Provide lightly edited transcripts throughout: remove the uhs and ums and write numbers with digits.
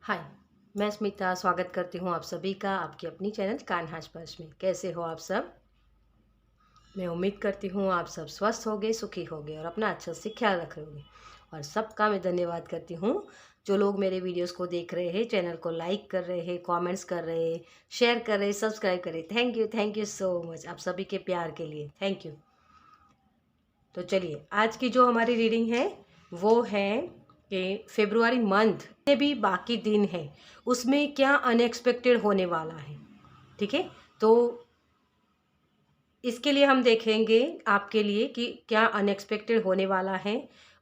हाय, मैं स्मिता स्वागत करती हूँ आप सभी का आपकी अपनी चैनल कान्हा स्पर्श में। कैसे हो आप सब? मैं उम्मीद करती हूँ आप सब स्वस्थ होगे, सुखी होगे और अपना अच्छा से ख्याल रख रहे होगे। और सबका मैं धन्यवाद करती हूँ जो लोग मेरे वीडियोस को देख रहे हैं, चैनल को लाइक कर रहे हैं, कमेंट्स कर रहे हैं, शेयर कर रहे हैं, सब्सक्राइब कर रहे हैं। थैंक यू सो मच आप सभी के प्यार के लिए। Thank you. तो चलिए, आज की जो हमारी रीडिंग है वो है कि फेब्रुआरी मंथ में भी बाकी दिन है, उसमें क्या अनएक्सपेक्टेड होने वाला है। ठीक है, तो इसके लिए हम देखेंगे आपके लिए कि क्या अनएक्सपेक्टेड होने वाला है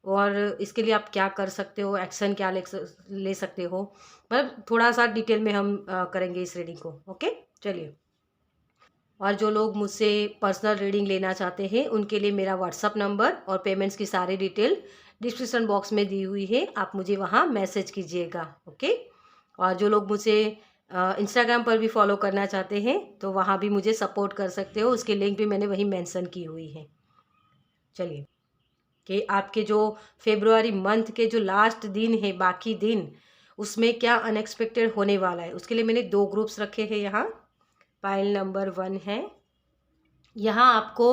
और इसके लिए आप क्या कर सकते हो, एक्शन क्या ले सकते हो। मतलब थोड़ा सा डिटेल में हम करेंगे इस रीडिंग को। ओके, चलिए। और जो लोग मुझसे पर्सनल रीडिंग लेना चाहते हैं उनके लिए मेरा व्हाट्सअप नंबर और पेमेंट्स की सारी डिटेल डिस्क्रिप्शन बॉक्स में दी हुई है, आप मुझे वहाँ मैसेज कीजिएगा। ओके। और जो लोग मुझे इंस्टाग्राम पर भी फॉलो करना चाहते हैं तो वहाँ भी मुझे सपोर्ट कर सकते हो, उसकी लिंक भी मैंने वहीं मेंशन की हुई है। चलिए, कि आपके जो फेब्रुआरी मंथ के जो लास्ट दिन है, बाकी दिन, उसमें क्या अनएक्सपेक्टेड होने वाला है उसके लिए मैंने 2 ग्रुप्स रखे हैं यहाँ। पाइल नंबर 1 है, यहाँ आपको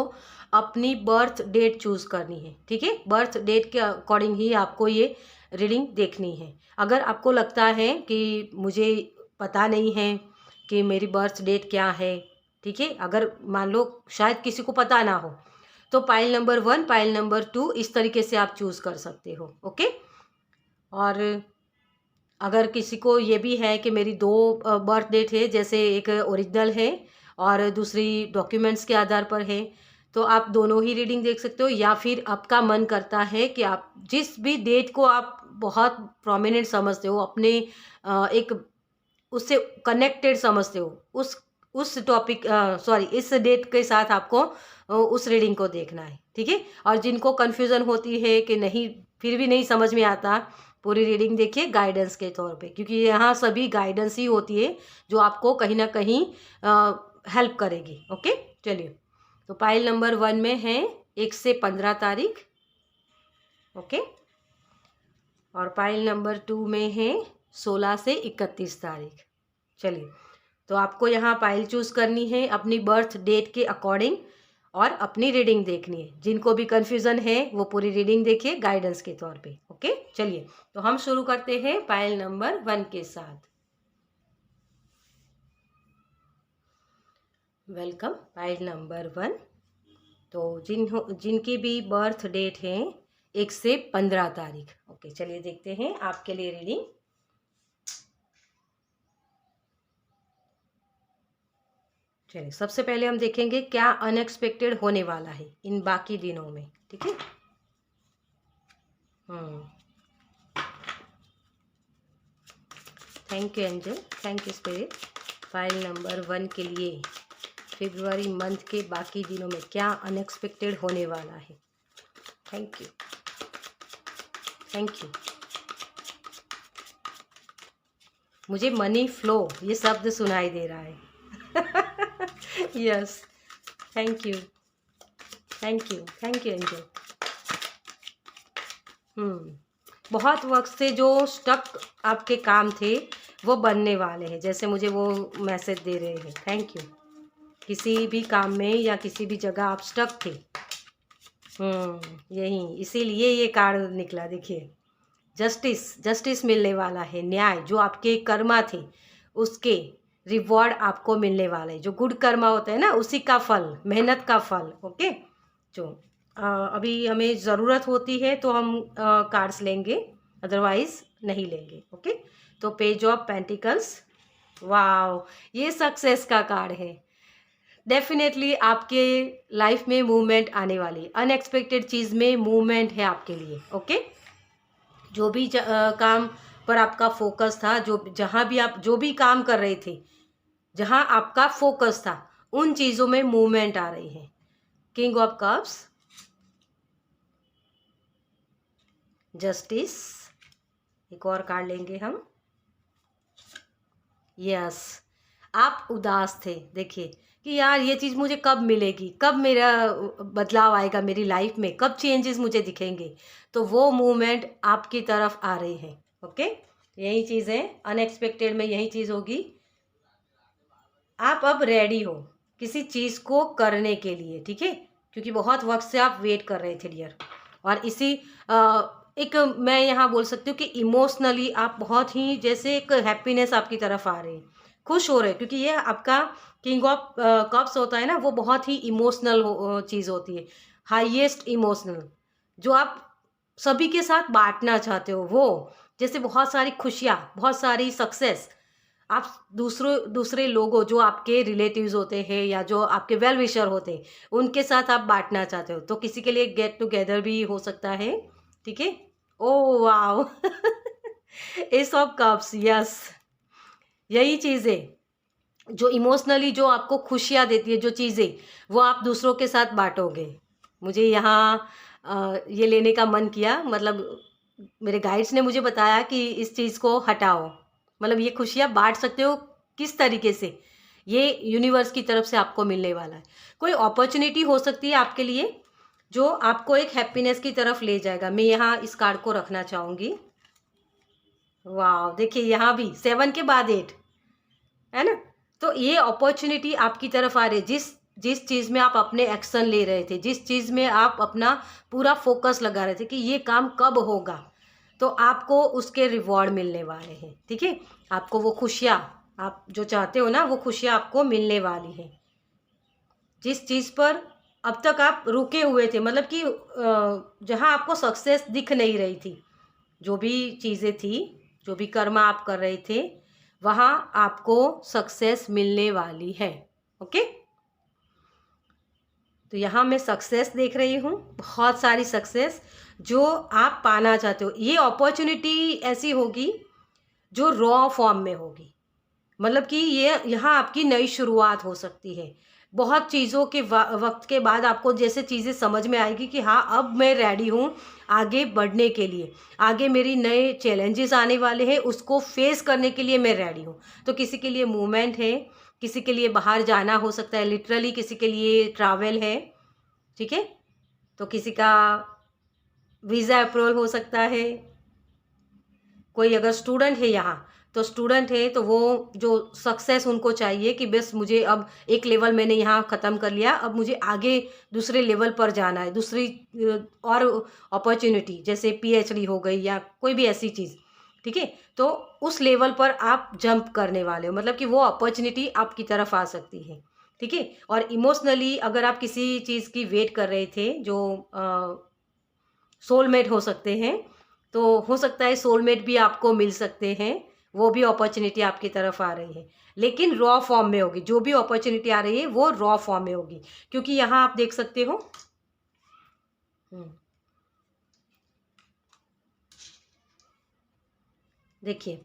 अपनी बर्थ डेट चूज़ करनी है। ठीक है, बर्थ डेट के अकॉर्डिंग ही आपको ये रीडिंग देखनी है। अगर आपको लगता है कि मुझे पता नहीं है कि मेरी बर्थ डेट क्या है, ठीक है, अगर मान लो शायद किसी को पता ना हो, तो पाइल नंबर 1, पाइल नंबर 2 इस तरीके से आप चूज़ कर सकते हो। ओके। और अगर किसी को ये भी है कि मेरी 2 बर्थ डेट है, जैसे एक ओरिजिनल है और दूसरी डॉक्यूमेंट्स के आधार पर है, तो आप दोनों ही रीडिंग देख सकते हो। या फिर आपका मन करता है कि आप जिस भी डेट को आप बहुत प्रोमिनेंट समझते हो, अपने एक उससे कनेक्टेड समझते हो, उस टॉपिक सॉरी इस डेट के साथ आपको उस रीडिंग को देखना है। ठीक है। और जिनको कन्फ्यूज़न होती है कि नहीं, फिर भी नहीं समझ में आता, पूरी रीडिंग देखिए गाइडेंस के तौर पे, क्योंकि यहाँ सभी गाइडेंस ही होती है जो आपको कहीं ना कहीं हेल्प करेगी। ओके, चलिए। तो पाइल नंबर 1 में है 1 से 15 तारीख। ओके। और पाइल नंबर 2 में है 16 से 31 तारीख। चलिए, तो आपको यहाँ पाइल चूज़ करनी है अपनी बर्थ डेट के अकॉर्डिंग और अपनी रीडिंग देखनी है। जिनको भी कन्फ्यूज़न है वो पूरी रीडिंग देखिए गाइडेंस के तौर पे। ओके, चलिए, तो हम शुरू करते हैं पाइल नंबर 1 के साथ। Welcome pile number 1। तो जिनकी भी बर्थ डेट है 1 से 15 तारीख। ओके, चलिए देखते हैं आपके लिए रीडिंग। चलिए, सबसे पहले हम देखेंगे क्या अनएक्सपेक्टेड होने वाला है इन बाकी दिनों में। ठीक है। Thank you angel, thank you spirit. File number 1 के लिए फरवरी मंथ के बाकी दिनों में क्या अनएक्सपेक्टेड होने वाला है। Thank you, thank you. मुझे मनी फ्लो ये शब्द सुनाई दे रहा है। Yes, thank you, thank you, thank you angel. बहुत वक्त से जो स्टक आपके काम थे वो बनने वाले हैं, जैसे मुझे वो मैसेज दे रहे हैं। Thank you. किसी भी काम में या किसी भी जगह आप स्टक थे। यही इसीलिए ये कार्ड निकला। देखिए, जस्टिस, जस्टिस मिलने वाला है, न्याय। जो आपके कर्मा थे उसके रिवॉर्ड आपको मिलने वाला है। जो गुड कर्मा होता है ना, उसी का फल, मेहनत का फल। ओके। जो अभी हमें ज़रूरत होती है तो हम कार्ड्स लेंगे, अदरवाइज नहीं लेंगे। ओके। तो पेज ऑफ पेंटिकल्स, वाओ, ये सक्सेस का कार्ड है। डेफिनेटली आपके लाइफ में मूवमेंट आने वाली, अनएक्सपेक्टेड चीज़ में मूवमेंट है आपके लिए। ओके। जो भी काम पर आपका फोकस था, जो जहाँ भी आप जो भी काम कर रहे थे, जहाँ आपका फोकस था, उन चीज़ों में मूवमेंट आ रही है। किंग ऑफ कप्स, जस्टिस, एक और कार्ड लेंगे हम। यस, आप उदास थे, देखिए, कि यार ये चीज़ मुझे कब मिलेगी, कब मेरा बदलाव आएगा मेरी लाइफ में, कब चेंजेस मुझे दिखेंगे। तो वो मूवमेंट आपकी तरफ आ रही है। ओके। यही चीज़ है, अनएक्सपेक्टेड में यही चीज़ होगी। आप अब रेडी हो किसी चीज़ को करने के लिए, ठीक है, क्योंकि बहुत वक्त से आप वेट कर रहे थे डियर। और इसी एक मैं यहाँ बोल सकती हूँ कि इमोशनली आप बहुत ही जैसे एक हैप्पीनेस आपकी तरफ आ रही है, खुश हो रहे हैं, क्योंकि ये आपका किंग ऑफ कप्स होता है ना, वो बहुत ही इमोशनल चीज़ होती है, हाईएस्ट इमोशनल, जो आप सभी के साथ बांटना चाहते हो। वो जैसे बहुत सारी खुशियाँ, बहुत सारी सक्सेस आप दूसरों दूसरे लोगों, जो आपके रिलेटिव्स होते हैं या जो आपके वेल विशर होते हैं, उनके साथ आप बांटना चाहते हो। तो किसी के लिए गेट टुगेदर भी हो सकता है, ठीक है। Oh wow S of cups, yes, यही चीज़ है जो इमोशनली जो आपको खुशियाँ देती है, जो चीज़ें वो आप दूसरों के साथ बांटोगे। मुझे यहाँ ये लेने का मन किया, मतलब मेरे गाइड्स ने मुझे बताया कि इस चीज़ को हटाओ, मतलब ये खुशियाँ बांट सकते हो किस तरीके से, ये यूनिवर्स की तरफ से आपको मिलने वाला है। कोई अपॉर्चुनिटी हो सकती है आपके लिए जो आपको एक हैप्पीनेस की तरफ ले जाएगा। मैं यहाँ इस कार्ड को रखना चाहूँगी। वाह, देखिए यहाँ भी 7 के बाद 8 है ना। तो ये अपॉर्चुनिटी आपकी तरफ आ रही है, जिस जिस चीज़ में आप अपने एक्शन ले रहे थे, जिस चीज़ में आप अपना पूरा फोकस लगा रहे थे कि ये काम कब होगा, तो आपको उसके रिवॉर्ड मिलने वाले हैं, ठीक है। आपको वो खुशियाँ, आप जो चाहते हो ना, वो खुशियाँ आपको मिलने वाली हैं। जिस चीज़ पर अब तक आप रुके हुए थे, मतलब कि जहाँ आपको सक्सेस दिख नहीं रही थी, जो भी चीज़ें थी, जो भी कर्म आप कर रहे थे, वहाँ आपको सक्सेस मिलने वाली है। ओके, तो यहाँ मैं सक्सेस देख रही हूँ, बहुत सारी सक्सेस जो आप पाना चाहते हो। ये अपॉर्चुनिटी ऐसी होगी जो रॉ फॉर्म में होगी, मतलब कि ये यहाँ आपकी नई शुरुआत हो सकती है। बहुत चीज़ों के वक्त के बाद आपको जैसे चीज़ें समझ में आएगी कि हाँ, अब मैं रेडी हूँ आगे बढ़ने के लिए, आगे मेरी नए चैलेंजेस आने वाले हैं, उसको फेस करने के लिए मैं रेडी हूँ। तो किसी के लिए मूवमेंट है, किसी के लिए बाहर जाना हो सकता है, लिटरली किसी के लिए ट्रैवल है, ठीक है। तो किसी का वीज़ा अप्रूवल हो सकता है। कोई अगर स्टूडेंट है यहाँ, तो स्टूडेंट है तो वो जो सक्सेस उनको चाहिए कि बस मुझे अब एक लेवल मैंने यहाँ ख़त्म कर लिया, अब मुझे आगे दूसरे लेवल पर जाना है, दूसरी और अपॉर्चुनिटी, जैसे पीएचडी हो गई या कोई भी ऐसी चीज़, ठीक है। तो उस लेवल पर आप जंप करने वाले हो, मतलब कि वो अपॉर्चुनिटी आपकी तरफ आ सकती है, ठीक है। और इमोशनली अगर आप किसी चीज़ की वेट कर रहे थे, जो सोलमेट हो सकते हैं, तो हो सकता है सोलमेट भी आपको मिल सकते हैं, वो भी अपॉर्चुनिटी आपकी तरफ आ रही है, लेकिन रॉ फॉर्म में होगी। जो भी अपॉर्चुनिटी आ रही है वो रॉ फॉर्म में होगी, क्योंकि यहाँ आप देख सकते हो, देखिए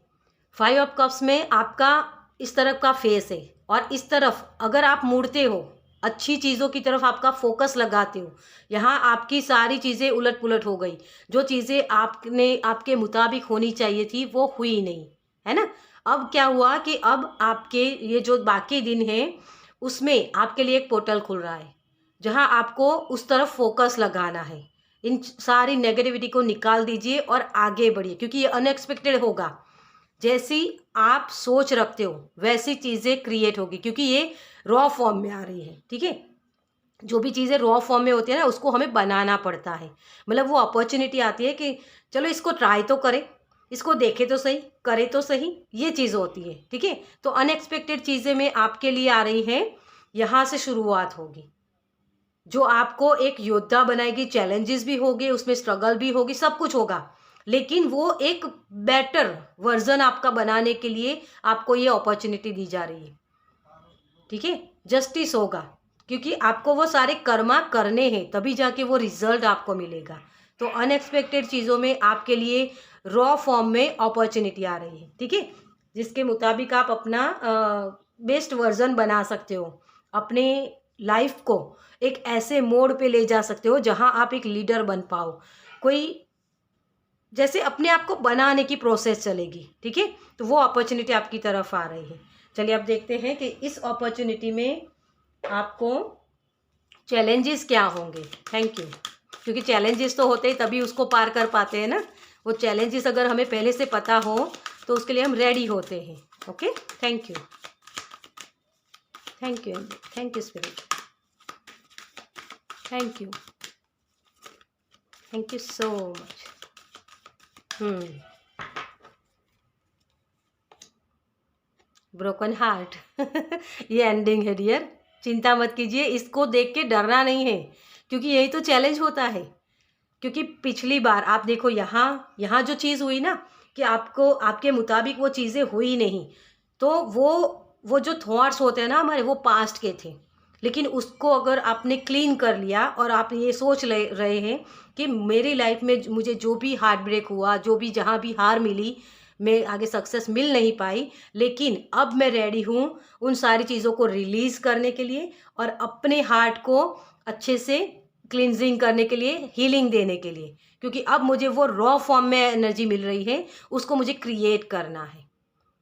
5 ऑफ कप्स में आपका इस तरफ का फेस है, और इस तरफ अगर आप मुड़ते हो, अच्छी चीज़ों की तरफ आपका फोकस लगाते हो, यहाँ आपकी सारी चीज़ें उलट पुलट हो गई। जो चीज़ें आपने आपके मुताबिक होनी चाहिए थी वो हुई नहीं, है ना। अब क्या हुआ कि अब आपके ये जो बाकी दिन हैं उसमें आपके लिए एक पोर्टल खुल रहा है, जहाँ आपको उस तरफ फोकस लगाना है। इन सारी नेगेटिविटी को निकाल दीजिए और आगे बढ़िए, क्योंकि ये अनएक्सपेक्टेड होगा। जैसी आप सोच रखते हो वैसी चीज़ें क्रिएट होगी, क्योंकि ये रॉ फॉर्म में आ रही है, ठीक है। जो भी चीज़ें रॉ फॉर्म में होती है ना, उसको हमें बनाना पड़ता है। मतलब वो अपॉर्चुनिटी आती है कि चलो इसको ट्राई तो करें, इसको देखे तो सही, करे तो सही, ये चीज़ होती है, ठीक है। तो अनएक्सपेक्टेड चीज़ें में आपके लिए आ रही हैं, यहाँ से शुरुआत होगी जो आपको एक योद्धा बनाएगी। चैलेंजेस भी होंगे, उसमें स्ट्रगल भी होगी, सब कुछ होगा, लेकिन वो एक बेटर वर्जन आपका बनाने के लिए आपको ये अपॉर्चुनिटी दी जा रही है, ठीक है। जस्टिस होगा, क्योंकि आपको वो सारे कर्मा करने हैं, तभी जाके वो रिजल्ट आपको मिलेगा। तो अनएक्सपेक्टेड चीज़ों में आपके लिए रॉ फॉर्म में अपॉर्चुनिटी आ रही है, ठीक है, जिसके मुताबिक आप अपना बेस्ट वर्जन बना सकते हो, अपने लाइफ को एक ऐसे मोड पे ले जा सकते हो जहां आप एक लीडर बन पाओ। कोई जैसे अपने आप को बनाने की प्रोसेस चलेगी, ठीक है। तो वो अपॉर्चुनिटी आपकी तरफ आ रही है। चलिए अब देखते हैं कि इस अपॉर्चुनिटी में आपको चैलेंजेस क्या होंगे। थैंक यू, क्योंकि चैलेंजेस तो होते ही तभी उसको पार कर पाते हैं ना। वो चैलेंजेस अगर हमें पहले से पता हो तो उसके लिए हम रेडी होते हैं। Okay, thank you, thank you, thank you spirit, thank you, thank you so much. Broken heart ये एंडिंग है डियर, चिंता मत कीजिए, इसको देख के डरना नहीं है, क्योंकि यही तो चैलेंज होता है। क्योंकि पिछली बार आप देखो, यहाँ जो चीज़ हुई ना कि आपको आपके मुताबिक वो चीज़ें हुई नहीं, तो वो जो थॉट्स होते हैं ना हमारे, वो पास्ट के थे। लेकिन उसको अगर आपने क्लीन कर लिया और आप ये सोच रहे हैं कि मेरी लाइफ में मुझे जो भी हार्ट ब्रेक हुआ, जो भी जहाँ भी हार मिली, मैं आगे सक्सेस मिल नहीं पाई, लेकिन अब मैं रेडी हूँ उन सारी चीज़ों को रिलीज़ करने के लिए और अपने हार्ट को अच्छे से क्लिनजिंग करने के लिए, हीलिंग देने के लिए। क्योंकि अब मुझे वो रॉ फॉर्म में एनर्जी मिल रही है, उसको मुझे क्रिएट करना है।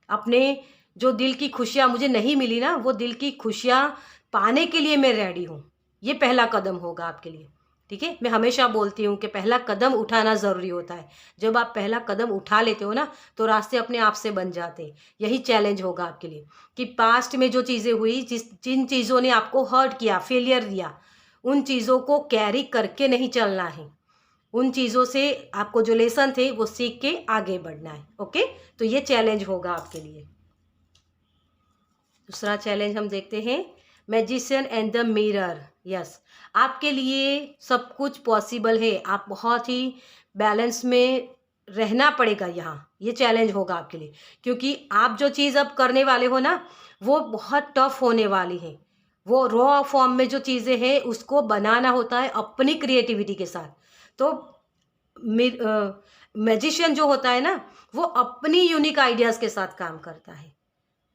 अपने जो दिल की खुशियाँ मुझे नहीं मिली ना, वो दिल की खुशियाँ पाने के लिए मैं रेडी हूँ। ये पहला कदम होगा आपके लिए, ठीक है। मैं हमेशा बोलती हूँ कि पहला कदम उठाना ज़रूरी होता है। जब आप पहला कदम उठा लेते हो ना, तो रास्ते अपने आप से बन जाते हैं। यही चैलेंज होगा आपके लिए कि पास्ट में जो चीज़ें हुई, जिन चीज़ों ने आपको हर्ट किया, फेलियर दिया, उन चीज़ों को कैरी करके नहीं चलना है। उन चीज़ों से आपको जो लेसन थे वो सीख के आगे बढ़ना है। ओके, तो ये चैलेंज होगा आपके लिए। दूसरा चैलेंज हम देखते हैं, magician and the mirror. Yes, आपके लिए सब कुछ पॉसिबल है। आप बहुत ही बैलेंस में रहना पड़ेगा यहाँ, ये चैलेंज होगा आपके लिए। क्योंकि आप जो चीज़ अब करने वाले हो ना, वो बहुत टफ होने वाली है। वो रॉ फॉर्म में जो चीज़ें हैं उसको बनाना होता है अपनी क्रिएटिविटी के साथ। तो मैजिशियन जो होता है ना, वो अपनी यूनिक आइडियाज़ के साथ काम करता है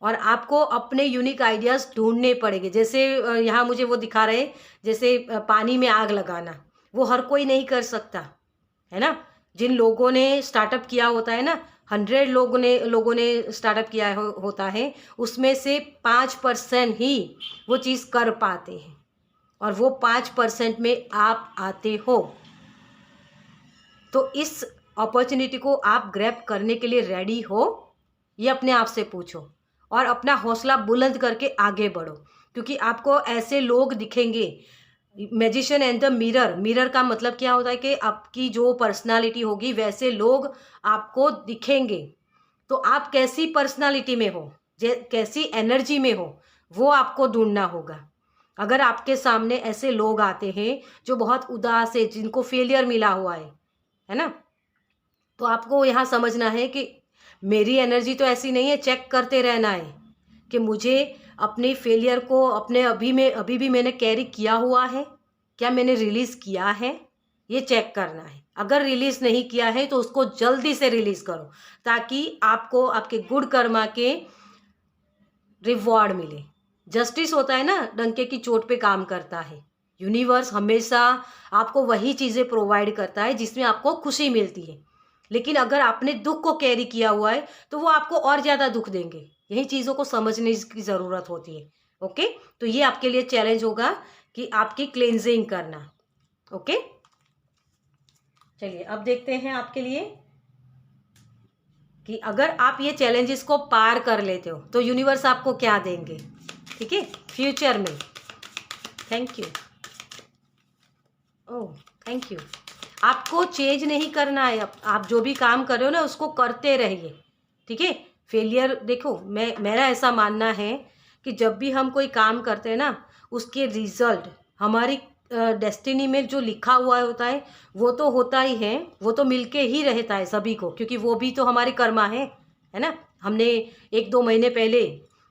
और आपको अपने यूनिक आइडियाज़ ढूंढने पड़ेंगे। जैसे यहाँ मुझे वो दिखा रहे, जैसे पानी में आग लगाना, वो हर कोई नहीं कर सकता है ना। जिन लोगों ने स्टार्टअप किया होता है ना, 100 लोगों ने स्टार्टअप किया होता है, उसमें से 5% ही वो चीज़ कर पाते हैं और वो 5% में आप आते हो। तो इस अपॉर्चुनिटी को आप ग्रैब करने के लिए रेडी हो, ये अपने आप से पूछो और अपना हौसला बुलंद करके आगे बढ़ो। क्योंकि आपको ऐसे लोग दिखेंगे। Magician and the mirror, mirror का मतलब क्या होता है कि आपकी जो पर्सनालिटी होगी वैसे लोग आपको दिखेंगे। तो आप कैसी पर्सनालिटी में हो, कैसी एनर्जी में हो, वो आपको ढूंढना होगा। अगर आपके सामने ऐसे लोग आते हैं जो बहुत उदास है, जिनको फेलियर मिला हुआ है ना, तो आपको यहाँ समझना है कि मेरी एनर्जी तो ऐसी नहीं है। चेक करते रहना है कि मुझे अपने फेलियर को अभी भी मैंने कैरी किया हुआ है, क्या मैंने रिलीज़ किया है, ये चेक करना है। अगर रिलीज़ नहीं किया है तो उसको जल्दी से रिलीज़ करो, ताकि आपको आपके गुड कर्मा के रिवॉर्ड मिले। जस्टिस होता है ना, डंके की चोट पे काम करता है। यूनिवर्स हमेशा आपको वही चीज़ें प्रोवाइड करता है जिसमें आपको खुशी मिलती है। लेकिन अगर आपने दुख को कैरी किया हुआ है तो वो आपको और ज़्यादा दुख देंगे। यही चीज़ों को समझने की ज़रूरत होती है। ओके, तो ये आपके लिए चैलेंज होगा कि आपकी क्लेंजिंग करना। ओके, चलिए अब देखते हैं आपके लिए कि अगर आप ये चैलेंजेस को पार कर लेते हो तो यूनिवर्स आपको क्या देंगे, ठीक है, फ्यूचर में। Thank you, oh thank you. आपको चेंज नहीं करना है। आप जो भी काम कर रहे हो ना, उसको करते रहिए, ठीक है। फेलियर देखो, मेरा ऐसा मानना है कि जब भी हम कोई काम करते हैं ना, उसके रिजल्ट हमारी डेस्टिनी में जो लिखा हुआ होता है वो तो होता ही है, वो तो मिलके ही रहता है सभी को, क्योंकि वो भी तो हमारे कर्मा है ना। हमने 1-2 महीने पहले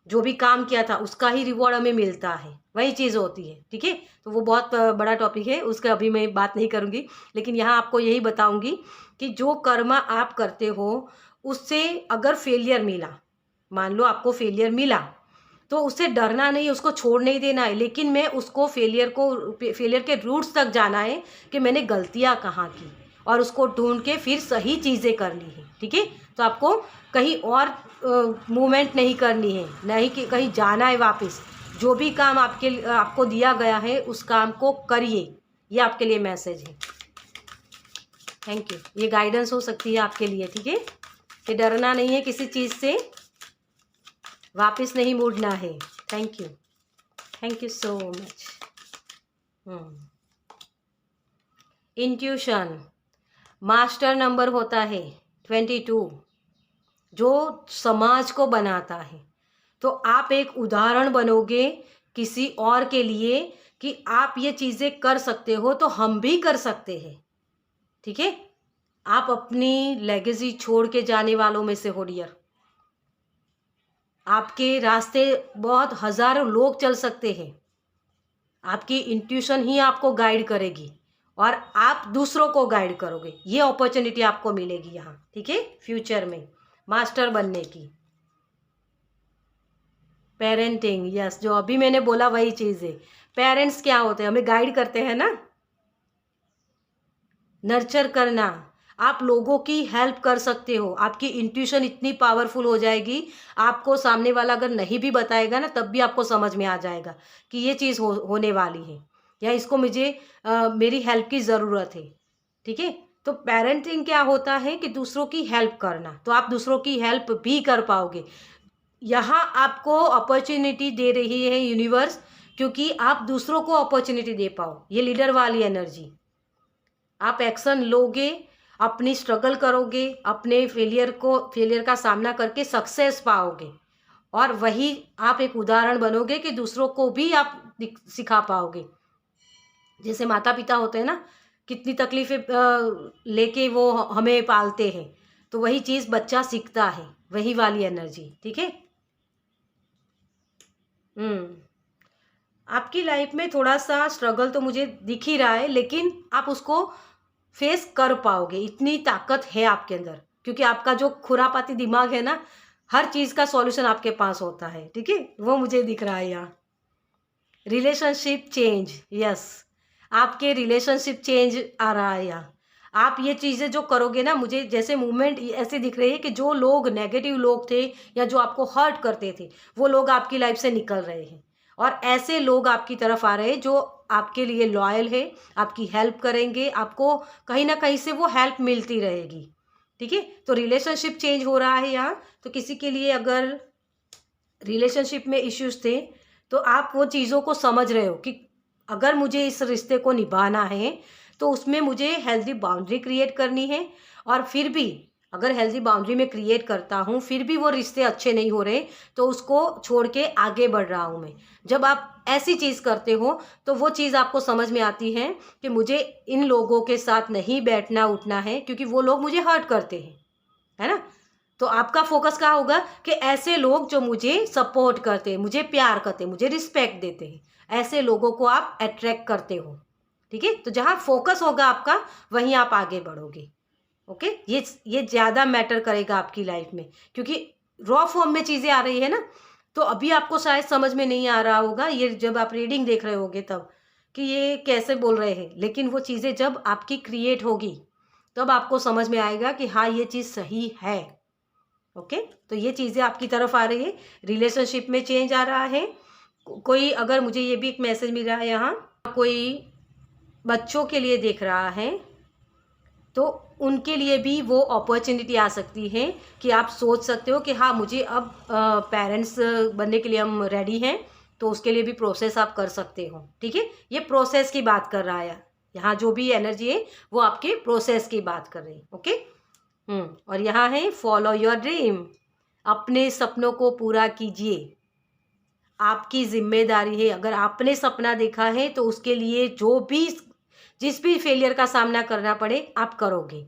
जो भी काम किया था उसका ही रिवॉर्ड हमें मिलता है, वही चीज़ होती है, ठीक है। तो वो बहुत बड़ा टॉपिक है, उसका अभी मैं बात नहीं करूँगी। लेकिन यहाँ आपको यही बताऊँगी कि जो कर्मा आप करते हो उससे अगर फेलियर मिला, मान लो आपको फेलियर मिला, तो उससे डरना नहीं, उसको छोड़ नहीं देना है। लेकिन मैं उसको फेलियर के रूट्स तक जाना है कि मैंने गलतियाँ कहाँ की और उसको ढूंढ के फिर सही चीज़ें करनी है, ठीक है। तो आपको कहीं और मूवमेंट नहीं करनी है, नहीं कि कहीं जाना है वापस। जो भी काम आपको दिया गया है उस काम को करिए, ये आपके लिए मैसेज है। थैंक यू, ये गाइडेंस हो सकती है आपके लिए, ठीक है। कि डरना नहीं है किसी चीज़ से, वापस नहीं मुड़ना है। Thank you so much. Intuition master number होता है 22, जो समाज को बनाता है। तो आप एक उदाहरण बनोगे किसी और के लिए कि आप ये चीज़ें कर सकते हो, तो हम भी कर सकते हैं। ठीक है, आप अपनी लेगेसी छोड़ के जाने वालों में से हो डियर। आपके रास्ते बहुत हज़ारों लोग चल सकते हैं, आपकी इंट्यूशन ही आपको गाइड करेगी और आप दूसरों को गाइड करोगे। ये अपॉर्चुनिटी आपको मिलेगी यहाँ, ठीक है, फ्यूचर में मास्टर बनने की। पेरेंटिंग, यस, जो अभी मैंने बोला वही चीज़ है। पेरेंट्स क्या होते हैं, हमें गाइड करते हैं ना, नर्चर करना। आप लोगों की हेल्प कर सकते हो, आपकी इंट्यूशन इतनी पावरफुल हो जाएगी, आपको सामने वाला अगर नहीं भी बताएगा ना, तब भी आपको समझ में आ जाएगा कि ये चीज़ होने वाली है, या इसको मुझे मेरी हेल्प की ज़रूरत है। ठीक है, तो पेरेंटिंग क्या होता है कि दूसरों की हेल्प करना, तो आप दूसरों की हेल्प भी कर पाओगे। यहाँ आपको अपॉर्चुनिटी दे रही है यूनिवर्स, क्योंकि आप दूसरों को अपॉर्चुनिटी दे पाओ। ये लीडर वाली एनर्जी, आप एक्शन लोगे, अपनी स्ट्रगल करोगे, अपने फेलियर का सामना करके सक्सेस पाओगे, और वही आप एक उदाहरण बनोगे कि दूसरों को भी आप सिखा पाओगे। जैसे माता पिता होते हैं ना, कितनी तकलीफ़ें लेके वो हमें पालते हैं, तो वही चीज़ बच्चा सीखता है, वही वाली एनर्जी। ठीक है, आपकी लाइफ में थोड़ा सा स्ट्रगल तो मुझे दिख ही रहा है, लेकिन आप उसको फेस कर पाओगे, इतनी ताकत है आपके अंदर, क्योंकि आपका जो खुरापाती दिमाग है ना, हर चीज़ का सॉल्यूशन आपके पास होता है। ठीक है, वो मुझे दिख रहा है यहाँ। रिलेशनशिप चेंज, यस, आपके रिलेशनशिप चेंज आ रहा है यहाँ। आप ये चीज़ें जो करोगे ना, मुझे जैसे मूवमेंट ऐसे दिख रही है कि जो लोग नेगेटिव लोग थे या जो आपको हर्ट करते थे, वो लोग आपकी लाइफ से निकल रहे हैं, और ऐसे लोग आपकी तरफ आ रहे हैं जो आपके लिए लॉयल है, आपकी हेल्प करेंगे, आपको कहीं ना कहीं से वो हेल्प मिलती रहेगी। ठीक है, तो रिलेशनशिप चेंज हो रहा है यहाँ। तो किसी के लिए अगर रिलेशनशिप में इश्यूज थे, तो आप वो चीज़ों को समझ रहे हो कि अगर मुझे इस रिश्ते को निभाना है, तो उसमें मुझे हेल्दी बाउंड्री क्रिएट करनी है, और फिर भी अगर हेल्दी बाउंड्री में क्रिएट करता हूँ, फिर भी वो रिश्ते अच्छे नहीं हो रहे, तो उसको छोड़ के आगे बढ़ रहा हूँ मैं। जब आप ऐसी चीज़ करते हो, तो वो चीज़ आपको समझ में आती है कि मुझे इन लोगों के साथ नहीं बैठना उठना है, क्योंकि वो लोग मुझे हर्ट करते हैं, है ना। तो आपका फोकस क्या होगा कि ऐसे लोग जो मुझे सपोर्ट करते हैं, मुझे प्यार करते हैं, मुझे रिस्पेक्ट देते हैं, ऐसे लोगों को आप अट्रैक्ट करते हो। ठीक है, तो जहाँ फोकस होगा आपका, वहीं आप आगे बढ़ोगे। ओके, ये ज़्यादा मैटर करेगा आपकी लाइफ में, क्योंकि रॉ फॉर्म में चीज़ें आ रही है ना, तो अभी आपको शायद समझ में नहीं आ रहा होगा, ये जब आप रीडिंग देख रहे होगे तब, कि ये कैसे बोल रहे हैं, लेकिन वो चीज़ें जब आपकी क्रिएट होगी, तब आपको समझ में आएगा कि हाँ, ये चीज़ सही है। ओके, तो ये चीज़ें आपकी तरफ आ रही है, रिलेशनशिप में चेंज आ रहा है। कोई अगर मुझे ये भी एक मैसेज मिल रहा है यहाँ, कोई बच्चों के लिए देख रहा है, तो उनके लिए भी वो अपॉर्चुनिटी आ सकती है कि आप सोच सकते हो कि हाँ, मुझे अब पेरेंट्स बनने के लिए हम रेडी हैं, तो उसके लिए भी प्रोसेस आप कर सकते हो। ठीक है, ये प्रोसेस की बात कर रहा है यहाँ, जो भी एनर्जी है वो आपके प्रोसेस की बात कर रही है। ओके, और यहाँ है फॉलो योर ड्रीम, अपने सपनों को पूरा कीजिए, आपकी जिम्मेदारी है। अगर आपने सपना देखा है, तो उसके लिए जिस भी फेलियर का सामना करना पड़े, आप करोगे।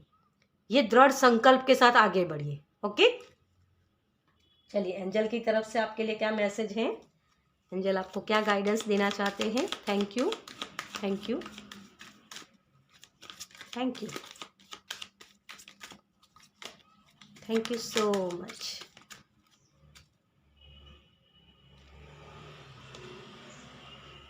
ये दृढ़ संकल्प के साथ आगे बढ़िए। ओके, चलिए, एंजल की तरफ से आपके लिए क्या मैसेज है, एंजल आपको क्या गाइडेंस देना चाहते हैं। Thank you, thank you, thank you, thank you so much.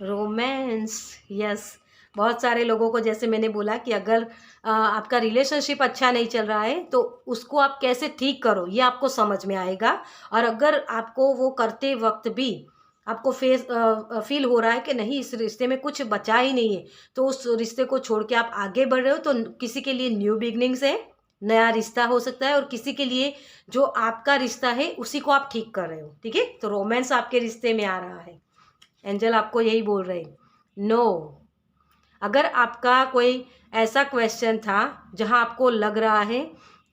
Romance, yes, बहुत सारे लोगों को, जैसे मैंने बोला कि अगर आपका रिलेशनशिप अच्छा नहीं चल रहा है, तो उसको आप कैसे ठीक करो, ये आपको समझ में आएगा। और अगर आपको वो करते वक्त भी आपको फील हो रहा है कि नहीं, इस रिश्ते में कुछ बचा ही नहीं है, तो उस रिश्ते को छोड़ के आप आगे बढ़ रहे हो, तो किसी के लिए न्यू बिगनिंग्स है, नया रिश्ता हो सकता है, और किसी के लिए जो आपका रिश्ता है उसी को आप ठीक कर रहे हो, ठीक है। तो रोमांस आपके रिश्ते में आ रहा है, एंजल आपको यही बोल रहे हैं। नो, अगर आपका कोई ऐसा क्वेश्चन था जहां आपको लग रहा है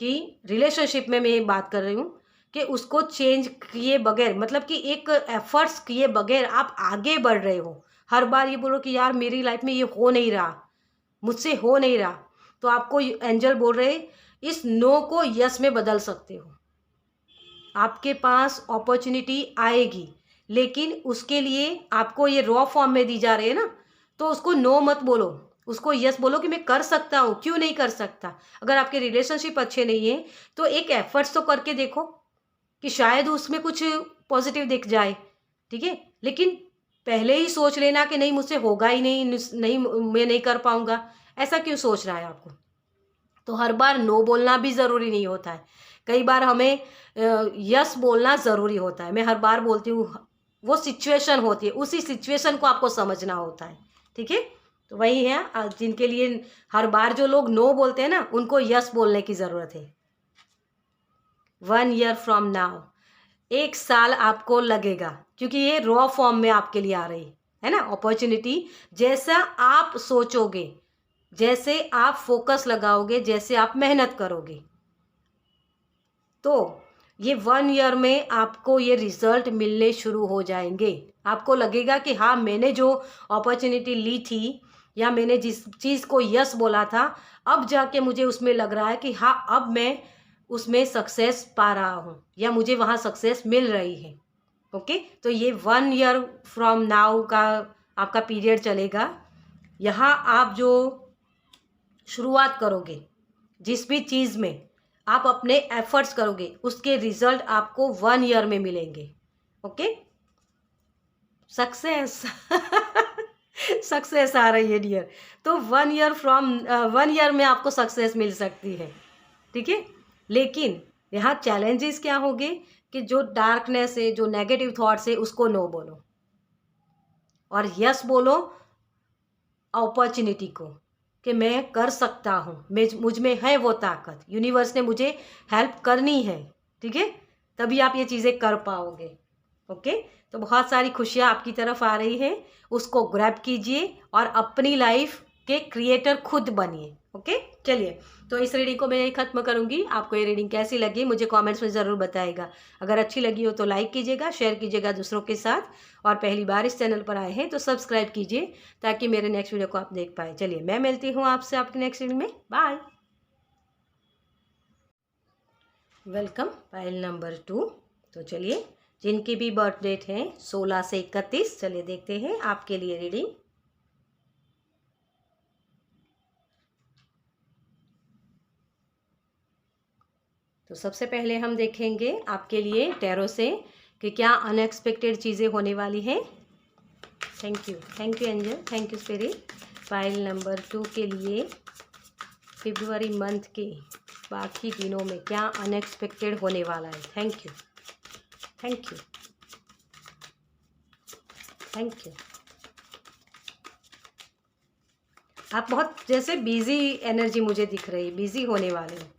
कि रिलेशनशिप में मैं ये बात कर रही हूँ कि उसको चेंज किए बगैर, मतलब कि एक एफर्ट्स किए बगैर आप आगे बढ़ रहे हो, हर बार ये बोलो कि यार मेरी लाइफ में ये हो नहीं रहा, मुझसे हो नहीं रहा, तो आपको एंजल बोल रहे इस नो को यस में बदल सकते हो। आपके पास अपॉर्चुनिटी आएगी, लेकिन उसके लिए आपको ये रॉ फॉर्म में दी जा रही है ना, तो उसको नो मत बोलो, उसको यस बोलो कि मैं कर सकता हूँ, क्यों नहीं कर सकता। अगर आपके रिलेशनशिप अच्छे नहीं है तो एक एफर्ट्स तो करके देखो कि शायद उसमें कुछ पॉजिटिव दिख जाए, ठीक है। लेकिन पहले ही सोच लेना कि नहीं मुझसे होगा ही नहीं, नहीं मैं नहीं कर पाऊंगा, ऐसा क्यों सोच रहा है आपको। तो हर बार नो बोलना भी ज़रूरी नहीं होता है, कई बार हमें यस बोलना ज़रूरी होता है। मैं हर बार बोलती हूँ, वो सिचुएशन होती है, उसी सिचुएशन को आपको समझना होता है, ठीक है। तो वही है, जिनके लिए हर बार जो लोग नो बोलते हैं ना, उनको यस बोलने की ज़रूरत है। 1 ईयर फ्रॉम नाउ, 1 साल आपको लगेगा, क्योंकि ये रॉ फॉर्म में आपके लिए आ रही है ना अपॉर्चुनिटी। जैसा आप सोचोगे, जैसे आप फोकस लगाओगे, जैसे आप मेहनत करोगे, तो ये 1 ईयर में आपको ये रिजल्ट मिलने शुरू हो जाएंगे। आपको लगेगा कि हाँ, मैंने जो अपॉर्चुनिटी ली थी या मैंने जिस चीज़ को यस बोला था, अब जाके मुझे उसमें लग रहा है कि हाँ, अब मैं उसमें सक्सेस पा रहा हूँ या मुझे वहाँ सक्सेस मिल रही है। ओके, तो ये 1 ईयर फ्रॉम नाउ का आपका पीरियड चलेगा। यहाँ आप जो शुरुआत करोगे, जिस भी चीज़ में आप अपने एफर्ट्स करोगे, उसके रिजल्ट आपको 1 ईयर में मिलेंगे। ओके, सक्सेस सक्सेस आ रही है डियर। तो 1 ईयर फ्रॉम 1 ईयर में आपको सक्सेस मिल सकती है, ठीक है। लेकिन यहाँ चैलेंजेस क्या होंगे कि जो डार्कनेस है, जो नेगेटिव थॉट्स है, उसको नो बोलो और यस बोलो अपॉर्चुनिटी को, कि मैं कर सकता हूँ, मैं मुझ में है वो ताकत, यूनिवर्स ने मुझे हेल्प करनी है, ठीक है। तभी आप ये चीज़ें कर पाओगे। ओके, तो बहुत सारी खुशियाँ आपकी तरफ आ रही है, उसको ग्रैब कीजिए और अपनी लाइफ के क्रिएटर खुद बनिए। ओके, चलिए, तो इस रीडिंग को मैं यही ख़त्म करूँगी। आपको ये रीडिंग कैसी लगी मुझे कमेंट्स में ज़रूर बताइएगा। अगर अच्छी लगी हो तो लाइक कीजिएगा, शेयर कीजिएगा दूसरों के साथ, और पहली बार इस चैनल पर आए हैं तो सब्सक्राइब कीजिए ताकि मेरे नेक्स्ट वीडियो को आप देख पाए। चलिए, मैं मिलती हूँ आपसे आपकी नेक्स्ट रीडिंग में। बाय। Welcome pile number 2। तो चलिए, जिनकी भी बर्थ डेट है 16 से 31, चलिए देखते हैं आपके लिए रीडिंग। तो सबसे पहले हम देखेंगे आपके लिए टैरो से कि क्या अनएक्सपेक्टेड चीज़ें होने वाली हैं। Thank you angel, thank you spirit. File number 2 के लिए फरवरी मंथ के बाकी दिनों में क्या अनएक्सपेक्टेड होने वाला है। Thank you, thank you, thank you. आप बहुत जैसे बिजी एनर्जी मुझे दिख रही है, बिजी होने वाले हो।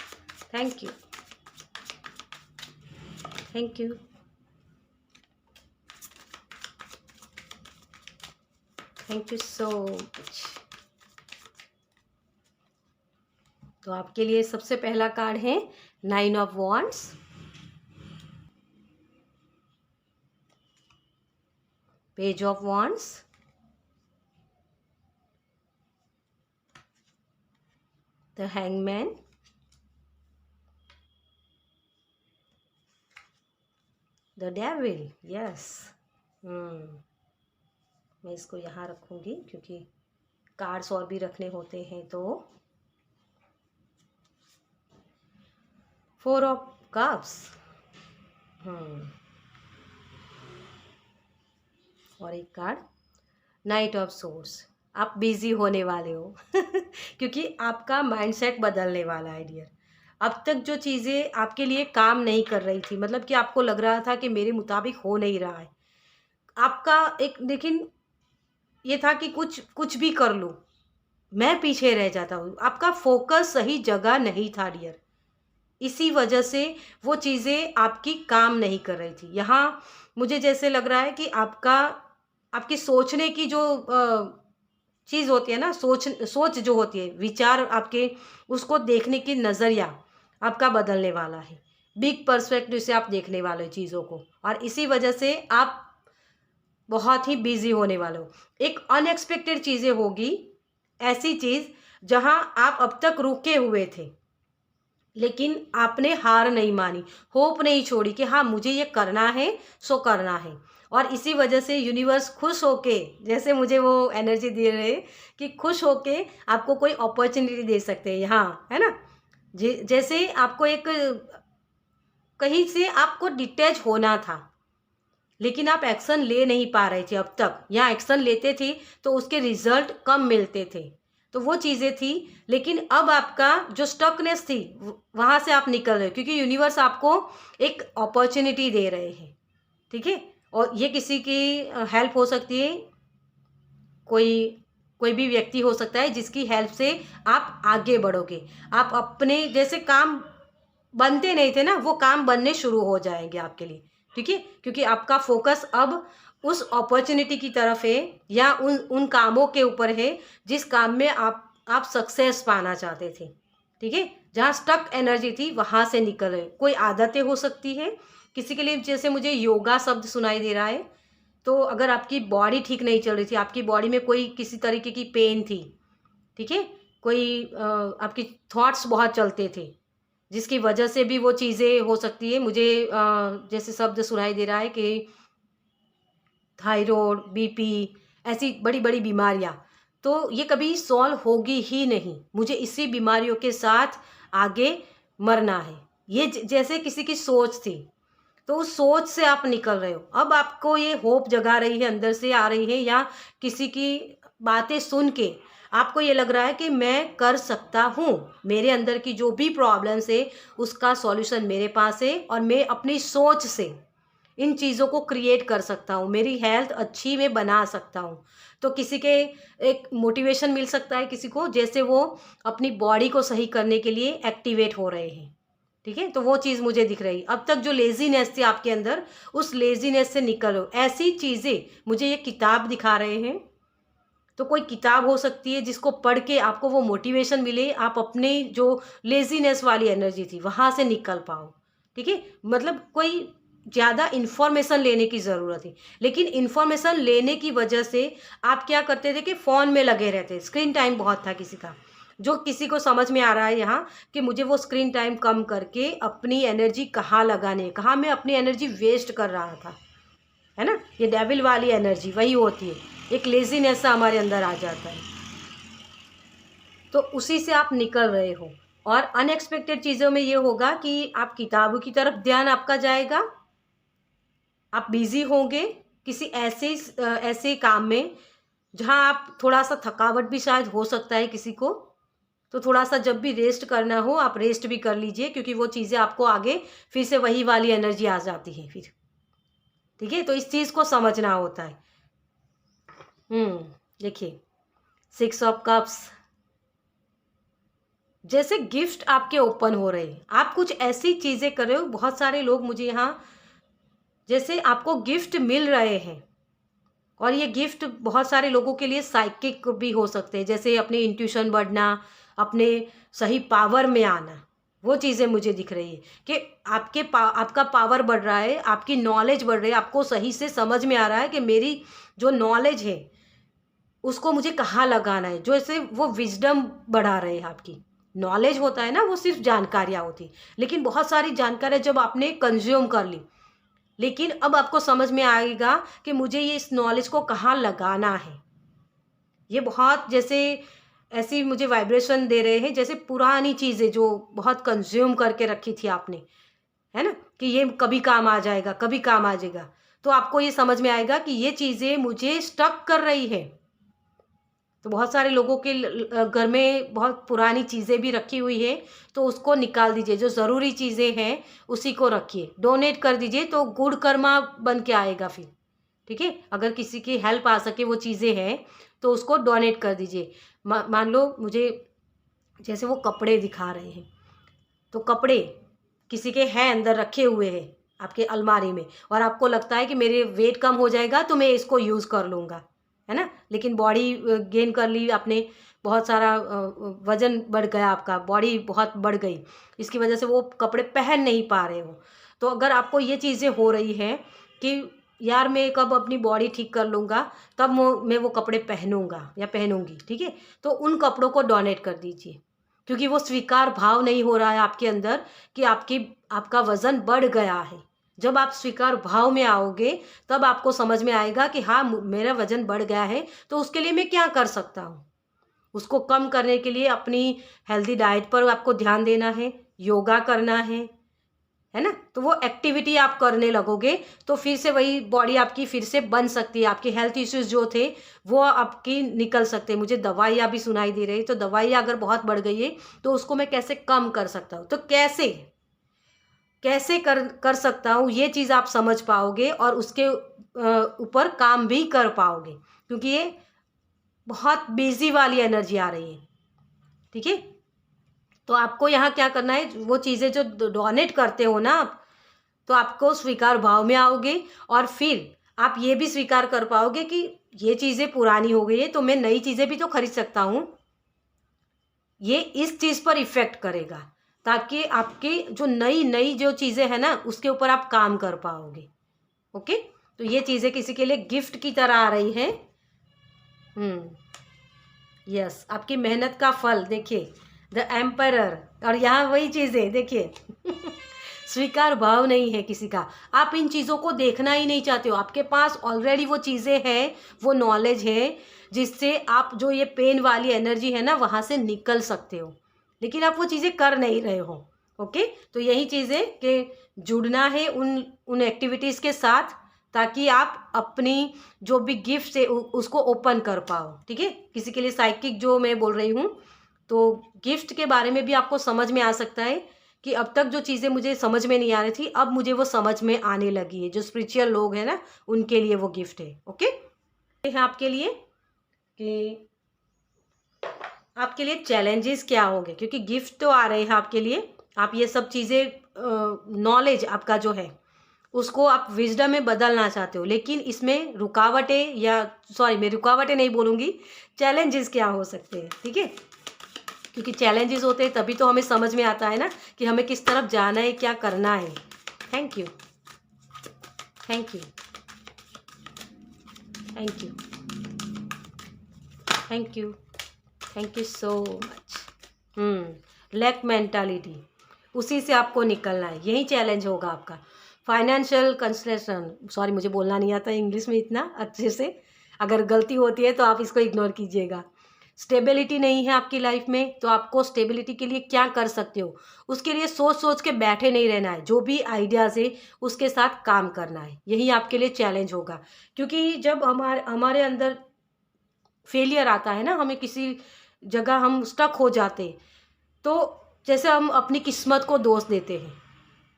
Thank you, thank you, thank you so much. तो आपके लिए सबसे पहला कार्ड है 9 of wands, page of wands, the hangman, the devil. Yes, मैं इसको यहाँ रखूँगी क्योंकि कार्ड्स और भी रखने होते हैं। तो 4 ऑफ कप्स, और एक कार्ड नाइट ऑफ सोर्स। आप बिजी होने वाले हो क्योंकि आपका माइंडसेट बदलने वाला है डियर। अब तक जो चीज़ें आपके लिए काम नहीं कर रही थी, मतलब कि आपको लग रहा था कि मेरे मुताबिक हो नहीं रहा है आपका एक, लेकिन ये था कि कुछ भी कर लूँ, मैं पीछे रह जाता हूँ। आपका फोकस सही जगह नहीं था डियर, इसी वजह से वो चीज़ें आपकी काम नहीं कर रही थी। यहाँ मुझे जैसे लग रहा है कि आपकी सोचने की जो चीज़ होती है ना, सोच जो होती है, विचार आपके, उसको देखने की नज़रिया आपका बदलने वाला है। बिग पर्सपेक्टिव से आप देखने वाले हो चीज़ों को, और इसी वजह से आप बहुत ही बिज़ी होने वाले हो। एक अनएक्सपेक्टेड चीज़ें होगी, ऐसी चीज़ जहाँ आप अब तक रुके हुए थे, लेकिन आपने हार नहीं मानी, होप नहीं छोड़ी कि हाँ, मुझे ये करना है, सो करना है। और इसी वजह से यूनिवर्स खुश होके, जैसे मुझे वो एनर्जी दे रहे कि खुश होके आपको कोई अपॉर्चुनिटी दे सकते हैं यहाँ, है ना? जैसे आपको एक कहीं से आपको डिटैच होना था, लेकिन आप एक्शन ले नहीं पा रहे थे अब तक, या एक्शन लेते थे तो उसके रिजल्ट कम मिलते थे। तो वो चीज़ें थी, लेकिन अब आपका जो स्टकनेस थी वहाँ से आप निकल रहे हो, क्योंकि यूनिवर्स आपको एक अपॉर्चुनिटी दे रहे हैं, ठीक है? और ये किसी की हेल्प हो सकती है, कोई कोई भी व्यक्ति हो सकता है जिसकी हेल्प से आप आगे बढ़ोगे। आप अपने जैसे काम बनते नहीं थे ना, वो काम बनने शुरू हो जाएंगे आपके लिए, ठीक है? क्योंकि आपका फोकस अब उस अपॉर्चुनिटी की तरफ है, या उन उन कामों के ऊपर है जिस काम में आप सक्सेस पाना चाहते थे, ठीक है? जहाँ स्टक एनर्जी थी वहाँ से निकल रहे। कोई आदतें हो सकती है किसी के लिए, जैसे मुझे योगा शब्द सुनाई दे रहा है। तो अगर आपकी बॉडी ठीक नहीं चल रही थी, आपकी बॉडी में कोई किसी तरीके की पेन थी, ठीक है? कोई आपकी थॉट्स बहुत चलते थे, जिसकी वजह से भी वो चीज़ें हो सकती है। मुझे जैसे शब्द सुनाई दे रहा है कि थायराइड, बीपी, ऐसी बड़ी-बड़ी बीमारियाँ, तो ये कभी सॉल्व होगी ही नहीं। मुझे इसी बीमारियों के साथ आगे मरना है। ये जैसे किसी की सोच थी, तो उस सोच से आप निकल रहे हो। अब आपको ये होप जगा रही है, अंदर से आ रही है, या किसी की बातें सुन के आपको ये लग रहा है कि मैं कर सकता हूँ। मेरे अंदर की जो भी प्रॉब्लम्स है उसका सॉल्यूशन मेरे पास है, और मैं अपनी सोच से इन चीज़ों को क्रिएट कर सकता हूँ, मेरी हेल्थ अच्छी मैं बना सकता हूँ। तो किसी के एक मोटिवेशन मिल सकता है किसी को, जैसे वो अपनी बॉडी को सही करने के लिए एक्टिवेट हो रहे हैं, ठीक है? तो वो चीज़ मुझे दिख रही। अब तक जो लेज़ीनेस थी आपके अंदर, उस लेज़ीनेस से निकलो। ऐसी चीज़ें मुझे ये किताब दिखा रहे हैं। तो कोई किताब हो सकती है जिसको पढ़ के आपको वो मोटिवेशन मिले, आप अपने जो लेज़ीनेस वाली एनर्जी थी वहाँ से निकल पाओ, ठीक है? मतलब कोई ज़्यादा इन्फॉर्मेशन लेने की ज़रूरत है, लेकिन इन्फॉर्मेशन लेने की वजह से आप क्या करते थे कि फ़ोन में लगे रहते, स्क्रीन टाइम बहुत था किसी का। जो किसी को समझ में आ रहा है यहाँ कि मुझे वो स्क्रीन टाइम कम करके अपनी एनर्जी कहाँ लगानी है, कहाँ मैं अपनी एनर्जी वेस्ट कर रहा था, है ना? ये डेविल वाली एनर्जी वही होती है, एक लेज़ीनेस सा हमारे अंदर आ जाता है। तो उसी से आप निकल रहे हो, और अनएक्सपेक्टेड चीज़ों में ये होगा कि आप किताबों की तरफ ध्यान आपका जाएगा, आप बिज़ी होंगे किसी ऐसे काम में जहाँ आप थोड़ा-सा थकावट भी शायद हो सकता है किसी को, तो थोड़ा-सा जब भी रेस्ट करना हो आप रेस्ट भी कर लीजिए, क्योंकि वो चीज़ें आपको आगे फिर से वही वाली एनर्जी आ जाती है फिर, ठीक है? तो इस चीज़ को समझना होता है। देखिए, 6 ऑफ कप्स, जैसे गिफ्ट आपके ओपन हो रहे हैं, आप कुछ ऐसी चीज़ें कर रहे हो। बहुत सारे लोग मुझे यहाँ जैसे आपको गिफ्ट मिल रहे हैं, और ये गिफ्ट बहुत सारे लोगों के लिए साइकिक भी हो सकते हैं, जैसे अपने इंट्यूशन बढ़ना, अपने सही पावर में आना। वो चीज़ें मुझे दिख रही है कि आपका पावर बढ़ रहा है, आपकी नॉलेज बढ़ रही है, आपको सही से समझ में आ रहा है कि मेरी जो नॉलेज है उसको मुझे कहाँ लगाना है। जो ऐसे वो विज़डम बढ़ा रहे हैं आपकी। नॉलेज होता है ना, वो सिर्फ़ जानकारियाँ होती हैं, लेकिन बहुत सारी जानकारियाँ जब आपने कंज़्यूम कर ली, लेकिन अब आपको समझ में आएगा कि मुझे ये इस नॉलेज को कहाँ लगाना है। ये बहुत जैसे ऐसी मुझे वाइब्रेशन दे रहे हैं, जैसे पुरानी चीज़ें जो बहुत कंज़्यूम करके रखी थी आपने, है ना? कि ये कभी काम आ जाएगा, कभी काम आ जाएगा। तो आपको ये समझ में आएगा कि ये चीज़ें मुझे स्टक कर रही है। तो बहुत सारे लोगों के घर में बहुत पुरानी चीज़ें भी रखी हुई है, तो उसको निकाल दीजिए। जो ज़रूरी चीज़ें हैं उसी को रखिए, डोनेट कर दीजिए, तो गुड कर्मा बन के आएगा फिर, ठीक है? अगर किसी की हेल्प आ सके वो चीज़ें हैं तो उसको डोनेट कर दीजिए। मान लो मुझे जैसे वो कपड़े दिखा रहे हैं, तो कपड़े किसी के हैं अंदर रखे हुए हैं आपके अलमारी में, और आपको लगता है कि मेरे वेट कम हो जाएगा तो मैं इसको यूज़ कर लूँगा, है ना। लेकिन बॉडी गेन कर ली आपने, बहुत सारा वज़न बढ़ गया, आपका बॉडी बहुत बढ़ गई, इसकी वजह से वो कपड़े पहन नहीं पा रहे हो। तो अगर आपको ये चीज़ें हो रही हैं कि यार मैं कब अपनी बॉडी ठीक कर लूँगा, तब मैं वो कपड़े पहनूँगा या पहनूँगी, ठीक है। तो उन कपड़ों को डोनेट कर दीजिए, क्योंकि वो स्वीकार भाव नहीं हो रहा है आपके अंदर कि आपका वज़न बढ़ गया है। जब आप स्वीकार भाव में आओगे तब आपको समझ में आएगा कि हाँ, मेरा वज़न बढ़ गया है, तो उसके लिए मैं क्या कर सकता हूँ। उसको कम करने के लिए अपनी हेल्दी डाइट पर आपको ध्यान देना है, योगा करना है ना। तो वो एक्टिविटी आप करने लगोगे तो फिर से वही बॉडी आपकी फिर से बन सकती है, आपके हेल्थ इश्यूज़ जो थे वो आपकी निकल सकते हैं। मुझे दवाइयाँ भी सुनाई दे रही, तो दवाइयाँ अगर बहुत बढ़ गई है तो उसको मैं कैसे कम कर सकता हूँ, तो कैसे कैसे कर सकता हूँ, ये चीज़ आप समझ पाओगे और उसके ऊपर काम भी कर पाओगे, क्योंकि ये बहुत बिजी वाली एनर्जी आ रही है, ठीक है। तो आपको यहाँ क्या करना है, वो चीज़ें जो डोनेट करते हो ना आप, तो आपको स्वीकार भाव में आओगे और फिर आप ये भी स्वीकार कर पाओगे कि ये चीज़ें पुरानी हो गई है तो मैं नई चीज़ें भी तो खरीद सकता हूँ। ये इस चीज़ पर इफ़ेक्ट करेगा, ताकि आपकी जो नई नई जो चीज़ें हैं ना उसके ऊपर आप काम कर पाओगे। ओके, तो ये चीज़ें किसी के लिए गिफ्ट की तरह आ रही हैं। यस, आपकी मेहनत का फल देखिए, द एम्परर, और यहाँ वही चीज़ें देखिए स्वीकार भाव नहीं है किसी का, आप इन चीज़ों को देखना ही नहीं चाहते हो। आपके पास ऑलरेडी वो चीज़ें हैं, वो नॉलेज है जिससे आप जो ये पेन वाली एनर्जी है ना वहाँ से निकल सकते हो, लेकिन आप वो चीज़ें कर नहीं रहे हो। ओके, तो यही चीज़ें कि जुड़ना है उन एक्टिविटीज़ के साथ, ताकि आप अपनी जो भी गिफ्ट है उसको ओपन कर पाओ, ठीक है। किसी के लिए साइकिक जो मैं बोल रही हूँ, तो गिफ्ट के बारे में भी आपको समझ में आ सकता है कि अब तक जो चीज़ें मुझे समझ में नहीं आ रही थी, अब मुझे वो समझ में आने लगी है। जो स्पिरिचुअल लोग हैं ना उनके लिए वो गिफ्ट है। ओके, है आपके लिए कि आपके लिए चैलेंजेस क्या होंगे, क्योंकि गिफ्ट तो आ रहे हैं आपके लिए, आप ये सब चीज़ें नॉलेज आपका जो है उसको आप विजडम में बदलना चाहते हो, लेकिन इसमें रुकावटें, या सॉरी मैं रुकावटें नहीं बोलूँगी, चैलेंजेस क्या हो सकते हैं, ठीक है। क्योंकि चैलेंजेस होते हैं तभी तो हमें समझ में आता है ना कि हमें किस तरफ जाना है, क्या करना है। Thank you, thank you, thank you, thank you, thank you so much. Lack mentality, उसी से आपको निकलना है, यही चैलेंज होगा आपका। फाइनेंशियल कंसलेशन, सॉरी मुझे बोलना नहीं आता इंग्लिश में इतना अच्छे से, अगर गलती होती है तो आप इसको इग्नोर कीजिएगा। स्टेबिलिटी नहीं है आपकी लाइफ में, तो आपको स्टेबिलिटी के लिए क्या कर सकते हो, उसके लिए सोच सोच के बैठे नहीं रहना है, जो भी आइडियाज़ है उसके साथ काम करना है, यही आपके लिए चैलेंज होगा। क्योंकि जब हमारे अंदर फेलियर आता है ना, हमें किसी जगह हम स्टक हो जाते, तो जैसे हम अपनी किस्मत को दोष देते हैं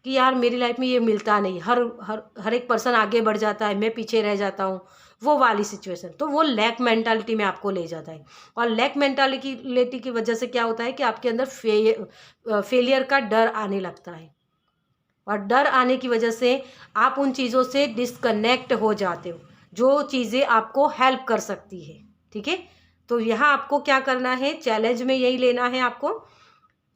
कि यार मेरी लाइफ में ये मिलता नहीं, हर हर हर एक पर्सन आगे बढ़ जाता है, मैं पीछे रह जाता हूँ, वो वाली सिचुएशन। तो वो लैक मेंटालिटी में आपको ले जाता है, और लैक मेंटालिटी की वजह से क्या होता है कि आपके अंदर फेलियर का डर आने लगता है, और डर आने की वजह से आप उन चीज़ों से डिस्कनेक्ट हो जाते हो जो चीज़ें आपको हेल्प कर सकती है, ठीक है। तो यहाँ आपको क्या करना है, चैलेंज में यही लेना है आपको,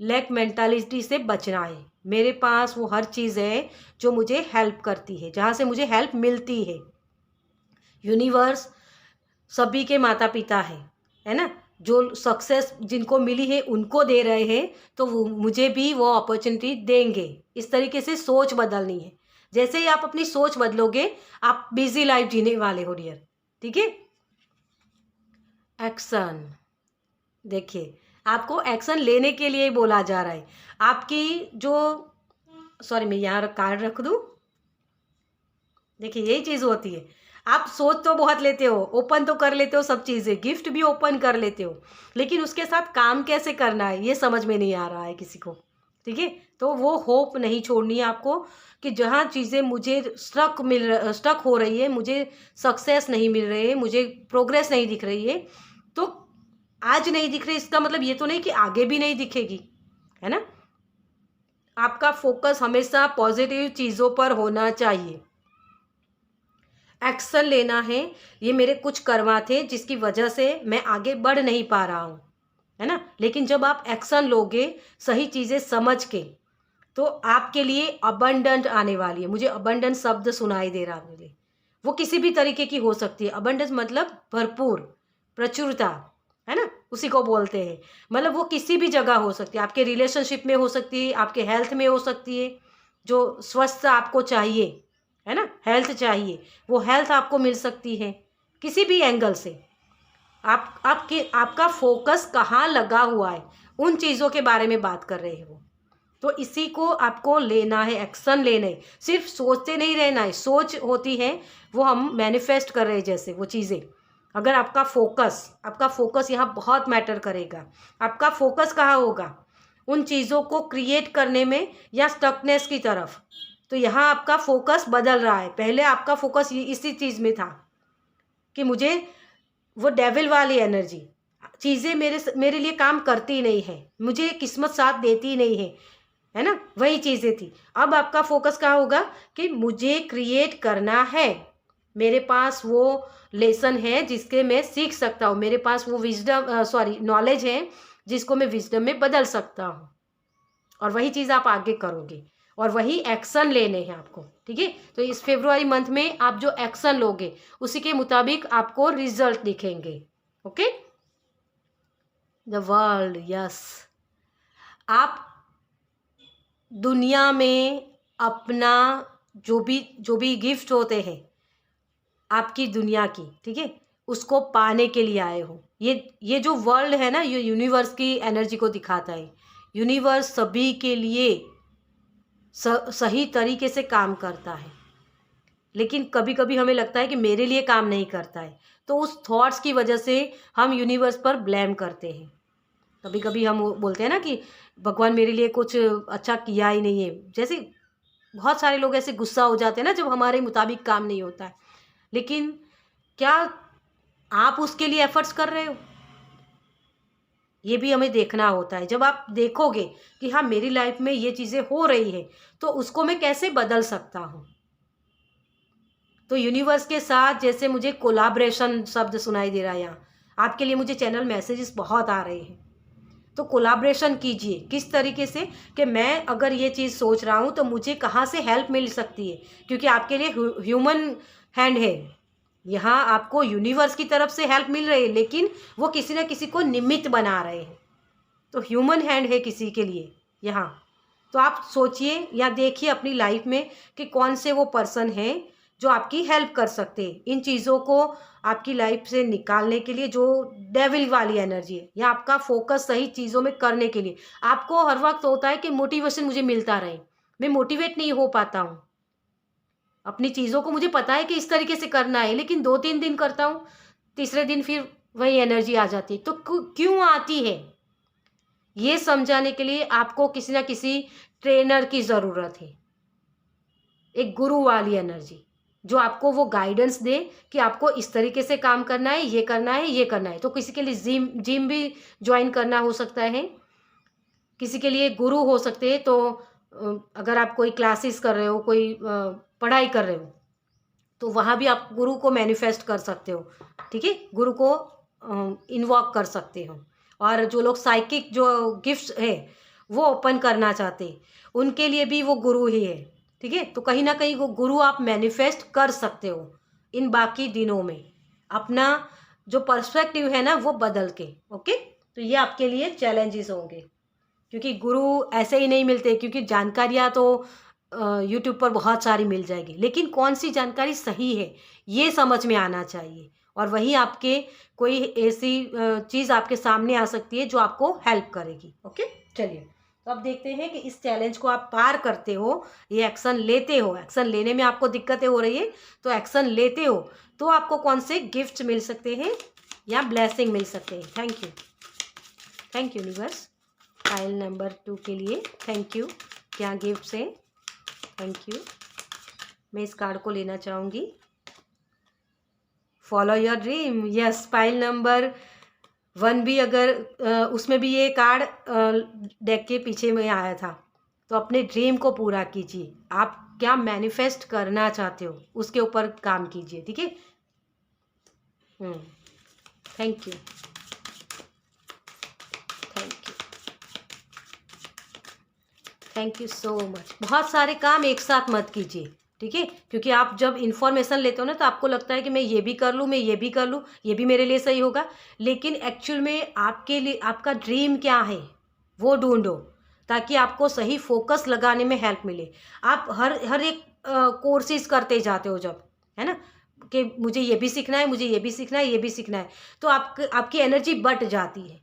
लैक मेंटालिटी से बचना है। मेरे पास वो हर चीज़ है जो मुझे हेल्प करती है, जहाँ से मुझे हेल्प मिलती है। यूनिवर्स सभी के माता पिता है ना, जो सक्सेस जिनको मिली है उनको दे रहे हैं, तो वो मुझे भी वो अपॉर्चुनिटी देंगे। इस तरीके से सोच बदलनी है। जैसे ही आप अपनी सोच बदलोगे, आप बिजी लाइफ जीने वाले हो डियर, ठीक है। एक्शन, देखिए आपको एक्शन लेने के लिए ही बोला जा रहा है। आपकी जो, सॉरी मैं यहाँ कार्ड रख दूँ, देखिए यही चीज़ होती है, आप सोच तो बहुत लेते हो, ओपन तो कर लेते हो सब चीज़ें, गिफ्ट भी ओपन कर लेते हो, लेकिन उसके साथ काम कैसे करना है ये समझ में नहीं आ रहा है किसी को, ठीक है। तो वो होप नहीं छोड़नी है आपको कि जहाँ चीज़ें मुझे स्टक हो रही है, मुझे सक्सेस नहीं मिल रही है, मुझे प्रोग्रेस नहीं दिख रही है, तो आज नहीं दिख रही इसका मतलब ये तो नहीं कि आगे भी नहीं दिखेगी, है ना। आपका फोकस हमेशा पॉजिटिव चीज़ों पर होना चाहिए। एक्शन लेना है, ये मेरे कुछ कर्मा थे जिसकी वजह से मैं आगे बढ़ नहीं पा रहा हूँ, है ना। लेकिन जब आप एक्शन लोगे सही चीज़ें समझ के, तो आपके लिए अबंडेंट आने वाली है। मुझे अबंडेंट शब्द सुनाई दे रहा है मुझे। वो किसी भी तरीके की हो सकती है। अबंडेंस मतलब भरपूर, प्रचुरता, है ना, उसी को बोलते हैं। मतलब वो किसी भी जगह हो सकती है, आपके रिलेशनशिप में हो सकती है, आपके हेल्थ में हो सकती है। जो स्वस्थ आपको चाहिए, है ना, हेल्थ चाहिए, वो हेल्थ आपको मिल सकती है किसी भी एंगल से। आपका फोकस कहाँ लगा हुआ है, उन चीज़ों के बारे में बात कर रहे हैं वो। तो इसी को आपको लेना है, एक्शन लेना है। सिर्फ सोचते नहीं रहना है। सोच होती है वो हम मैनिफेस्ट कर रहे हैं जैसे वो चीज़ें। अगर आपका फोकस यहाँ बहुत मैटर करेगा। आपका फोकस कहाँ होगा, उन चीज़ों को क्रिएट करने में या स्टकनेस की तरफ। तो यहाँ आपका फोकस बदल रहा है। पहले आपका फोकस इसी चीज़ में था कि मुझे वो डेविल वाली एनर्जी, चीज़ें मेरे लिए काम करती नहीं है, मुझे किस्मत साथ देती नहीं है ना, वही चीज़ें थी। अब आपका फोकस कहाँ होगा कि मुझे क्रिएट करना है। मेरे पास वो लेसन है जिसके मैं सीख सकता हूँ। मेरे पास वो नॉलेज है जिसको मैं विजडम में बदल सकता हूँ। और वही चीज़ आप आगे करोगे और वही एक्शन लेने हैं आपको, ठीक है। तो इस फेब्रुआरी मंथ में आप जो एक्शन लोगे उसी के मुताबिक आपको रिजल्ट दिखेंगे। Okay, the world, yes. आप दुनिया में अपना जो भी गिफ्ट होते हैं आपकी दुनिया की, ठीक है, उसको पाने के लिए आए हो। ये जो वर्ल्ड है ना, ये यूनिवर्स की एनर्जी को दिखाता है। यूनिवर्स सभी के लिए सही तरीके से काम करता है, लेकिन कभी कभी हमें लगता है कि मेरे लिए काम नहीं करता है, तो उस थॉट्स की वजह से हम यूनिवर्स पर ब्लेम करते हैं। कभी कभी हम बोलते हैं ना कि भगवान मेरे लिए कुछ अच्छा किया ही नहीं है। जैसे बहुत सारे लोग ऐसे गुस्सा हो जाते हैं ना जब हमारे मुताबिक काम नहीं होता है। लेकिन क्या आप उसके लिए एफर्ट्स कर रहे हो, ये भी हमें देखना होता है। जब आप देखोगे कि हाँ मेरी लाइफ में ये चीज़ें हो रही है, तो उसको मैं कैसे बदल सकता हूँ। तो यूनिवर्स के साथ जैसे मुझे कोलाब्रेशन शब्द सुनाई दे रहा है यहाँ, आपके लिए मुझे चैनल मैसेजेस बहुत आ रहे हैं। तो कोलाब्रेशन कीजिए किस तरीके से कि मैं अगर ये चीज़ सोच रहा हूँ तो मुझे कहाँ से हेल्प मिल सकती है, क्योंकि आपके लिए ह्यूमन हैंड है यहाँ। आपको यूनिवर्स की तरफ से हेल्प मिल रही है, लेकिन वो किसी न किसी को निमित्त बना रहे हैं। तो ह्यूमन हैंड है किसी के लिए यहाँ। तो आप सोचिए या देखिए अपनी लाइफ में कि कौन से वो पर्सन हैं जो आपकी हेल्प कर सकते हैं इन चीज़ों को आपकी लाइफ से निकालने के लिए, जो डेविल वाली एनर्जी है, या आपका फोकस सही चीज़ों में करने के लिए। आपको हर वक्त होता है कि मोटिवेशन मुझे मिलता रहे, मैं मोटिवेट नहीं हो पाता हूँ अपनी चीज़ों को। मुझे पता है कि इस तरीके से करना है, लेकिन 2-3 दिन करता हूँ, तीसरे दिन फिर वही एनर्जी आ जाती है। तो क्यों आती है, ये समझाने के लिए आपको किसी ना किसी ट्रेनर की ज़रूरत है, एक गुरु वाली एनर्जी जो आपको वो गाइडेंस दे कि आपको इस तरीके से काम करना है, ये करना है, ये करना है। तो किसी के लिए जिम भी ज्वाइन करना हो सकता है, किसी के लिए गुरु हो सकते हैं। तो अगर आप कोई क्लासेस कर रहे हो, कोई पढ़ाई कर रहे हो, तो वहाँ भी आप गुरु को मैनिफेस्ट कर सकते हो, ठीक है, गुरु को इन्वॉक कर सकते हो। और जो लोग साइकिक जो गिफ्ट्स है वो ओपन करना चाहते हैं, उनके लिए भी वो गुरु ही है, ठीक है। तो कहीं ना कहीं वो गुरु आप मैनिफेस्ट कर सकते हो इन बाकी दिनों में, अपना जो पर्सपेक्टिव है ना वो बदल के। ओके, तो ये आपके लिए चैलेंजेस होंगे, क्योंकि गुरु ऐसे ही नहीं मिलते। क्योंकि जानकारियाँ तो यूट्यूब पर बहुत सारी मिल जाएगी, लेकिन कौन सी जानकारी सही है ये समझ में आना चाहिए। और वही आपके कोई ऐसी चीज़ आपके सामने आ सकती है जो आपको हेल्प करेगी। ओके, चलिए तो अब देखते हैं कि इस चैलेंज को आप पार करते हो, ये एक्शन लेते हो। एक्शन लेने में आपको दिक्कतें हो रही है, तो एक्शन लेते हो तो आपको कौन से गिफ्ट मिल सकते हैं या ब्लेसिंग मिल सकते हैं। Thank you universe. File number 2 के लिए थैंक यू। क्या गिफ्ट्स है, थैंक यू। मैं इस कार्ड को लेना चाहूँगी। Follow your dream, yes. File number 1 भी अगर उसमें भी ये कार्ड डेक के पीछे में आया था, तो अपने ड्रीम को पूरा कीजिए। आप क्या मैनिफेस्ट करना चाहते हो उसके ऊपर काम कीजिए, ठीक है। Thank you, thank you, thank you so much. बहुत सारे काम एक साथ मत कीजिए, ठीक है, क्योंकि आप जब इन्फॉर्मेशन लेते हो ना तो आपको लगता है कि मैं ये भी कर लूँ, मैं ये भी कर लूँ, ये भी मेरे लिए सही होगा, लेकिन एक्चुअल में आपके लिए आपका ड्रीम क्या है वो ढूंढो, ताकि आपको सही फोकस लगाने में हेल्प मिले। आप हर हर एक कोर्सेज करते जाते हो जब, है ना, कि मुझे ये भी सीखना है, मुझे ये भी सीखना है, ये भी सीखना है, तो आपकी एनर्जी बट जाती है।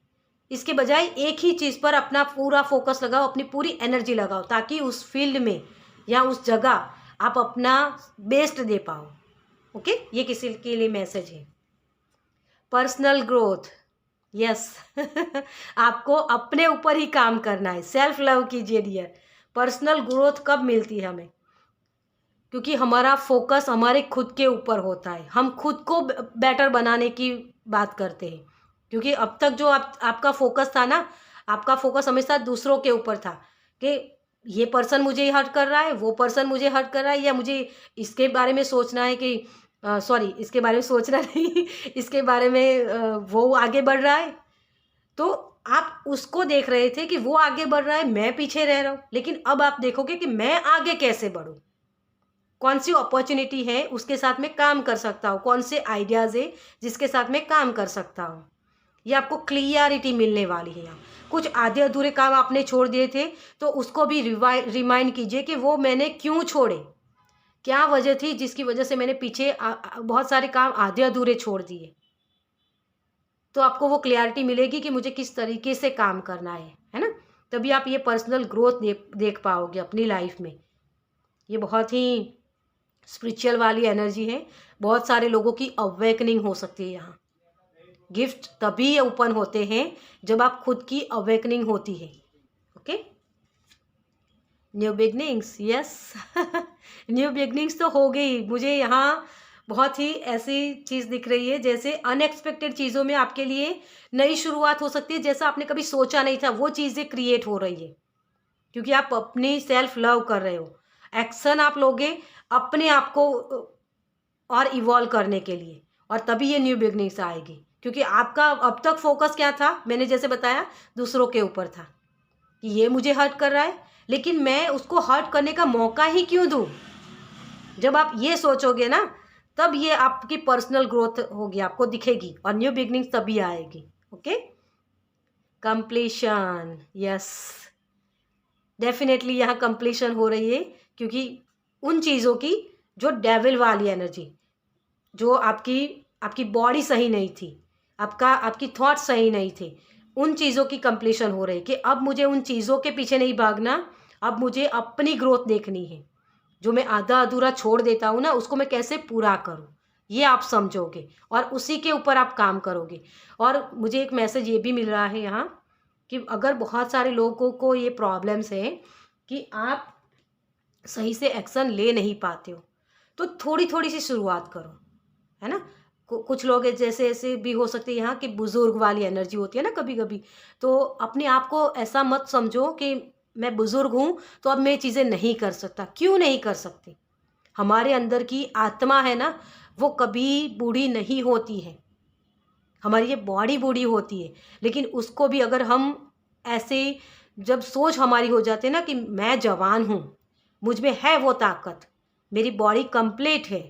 इसके बजाय एक ही चीज़ पर अपना पूरा फोकस लगाओ, अपनी पूरी एनर्जी लगाओ, ताकि उस फील्ड में या उस जगह आप अपना बेस्ट दे पाओ। ओके, ये किसी के लिए मैसेज है। पर्सनल ग्रोथ, यस आपको अपने ऊपर ही काम करना है, सेल्फ लव कीजिए डियर। पर्सनल ग्रोथ कब मिलती है हमें? क्योंकि हमारा फोकस हमारे खुद के ऊपर होता है, हम खुद को बेटर बनाने की बात करते हैं। क्योंकि अब तक जो आपका फोकस था ना, आपका फोकस हमेशा दूसरों के ऊपर था, कि ये पर्सन मुझे हर्ट कर रहा है, वो पर्सन मुझे हर्ट कर रहा है, या मुझे इसके बारे में सोचना है कि सॉरी इसके बारे में सोचना नहीं इसके बारे में वो आगे बढ़ रहा है। तो आप उसको देख रहे थे कि वो आगे बढ़ रहा है, मैं पीछे रह रहा हूँ, लेकिन अब आप देखोगे कि मैं आगे कैसे बढ़ूँ, कौन सी अपॉर्चुनिटी है उसके साथ में काम कर सकता हूँ, कौन से आइडियाज़ है जिसके साथ में काम कर सकता हूँ। ये आपको क्लियरिटी मिलने वाली है। यहाँ कुछ आधे अधूरे काम आपने छोड़ दिए थे, तो उसको भी रिमाइंड कीजिए कि वो मैंने क्यों छोड़े, क्या वजह थी जिसकी वजह से मैंने पीछे बहुत सारे काम आधे अधूरे छोड़ दिए। तो आपको वो क्लियरिटी मिलेगी कि मुझे किस तरीके से काम करना है ना। तभी आप ये पर्सनल ग्रोथ देख पाओगे अपनी लाइफ में। ये बहुत ही स्पिरिचुअल वाली एनर्जी है। बहुत सारे लोगों की अवेकनिंग हो सकती है यहाँ। गिफ्ट तभी ओपन होते हैं जब आप खुद की अवेकनिंग होती है। Okay, new beginnings, yes new beginnings तो हो गई। मुझे यहाँ बहुत ही ऐसी चीज़ दिख रही है जैसे अनएक्सपेक्टेड चीज़ों में आपके लिए नई शुरुआत हो सकती है, जैसा आपने कभी सोचा नहीं था वो चीज़ें क्रिएट हो रही है, क्योंकि आप अपनी सेल्फ लव कर रहे हो। एक्शन आप लोगे अपने आप को और इवॉल्व करने के लिए, और तभी ये न्यू बिगनिंग्स आएगी। क्योंकि आपका अब तक फोकस क्या था, मैंने जैसे बताया, दूसरों के ऊपर था कि ये मुझे हर्ट कर रहा है, लेकिन मैं उसको हर्ट करने का मौका ही क्यों दूँ। जब आप ये सोचोगे ना, तब ये आपकी पर्सनल ग्रोथ होगी, आपको दिखेगी, और न्यू बिगनिंग्स तभी आएगी। ओके, कंप्लीशन, यस डेफिनेटली यहाँ कंप्लीशन हो रही है, क्योंकि उन चीज़ों की जो डेविल वाली एनर्जी, जो आपकी बॉडी सही नहीं थी, आपकी थॉट सही नहीं थे, उन चीज़ों की कंप्लीशन हो रही है कि अब मुझे उन चीज़ों के पीछे नहीं भागना, अब मुझे अपनी ग्रोथ देखनी है। जो मैं आधा अधूरा छोड़ देता हूँ ना, उसको मैं कैसे पूरा करूँ, ये आप समझोगे और उसी के ऊपर आप काम करोगे। और मुझे एक मैसेज ये भी मिल रहा है यहाँ कि अगर बहुत सारे लोगों को ये प्रॉब्लम्स हैं कि आप सही से एक्शन ले नहीं पाते हो, तो थोड़ी थोड़ी सी शुरुआत करो, है ना। कुछ लोग जैसे ऐसे भी हो सकते हैं यहाँ कि बुजुर्ग वाली एनर्जी होती है ना कभी कभी, तो अपने आप को ऐसा मत समझो कि मैं बुजुर्ग हूँ तो अब मैं चीज़ें नहीं कर सकता। क्यों नहीं कर सकती? हमारे अंदर की आत्मा है ना, वो कभी बूढ़ी नहीं होती है। हमारी ये बॉडी बूढ़ी होती है, लेकिन उसको भी अगर हम ऐसे जब सोच हमारी हो जाती है ना कि मैं जवान हूँ, मुझ में है वो ताकत, मेरी बॉडी कंप्लीट है,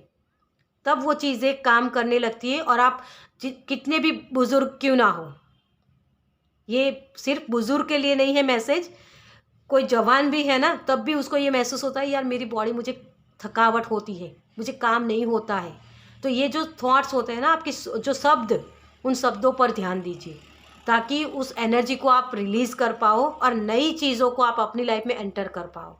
तब वो चीज़ें काम करने लगती है। और आप कितने भी बुज़ुर्ग क्यों ना हो, ये सिर्फ बुज़ुर्ग के लिए नहीं है मैसेज, कोई जवान भी है ना, तब भी उसको ये महसूस होता है यार मेरी बॉडी, मुझे थकावट होती है, मुझे काम नहीं होता है। तो ये जो थॉट्स होते हैं ना आपके, जो शब्द, उन शब्दों पर ध्यान दीजिए, ताकि उस एनर्जी को आप रिलीज़ कर पाओ और नई चीज़ों को आप अपनी लाइफ में एंटर कर पाओ।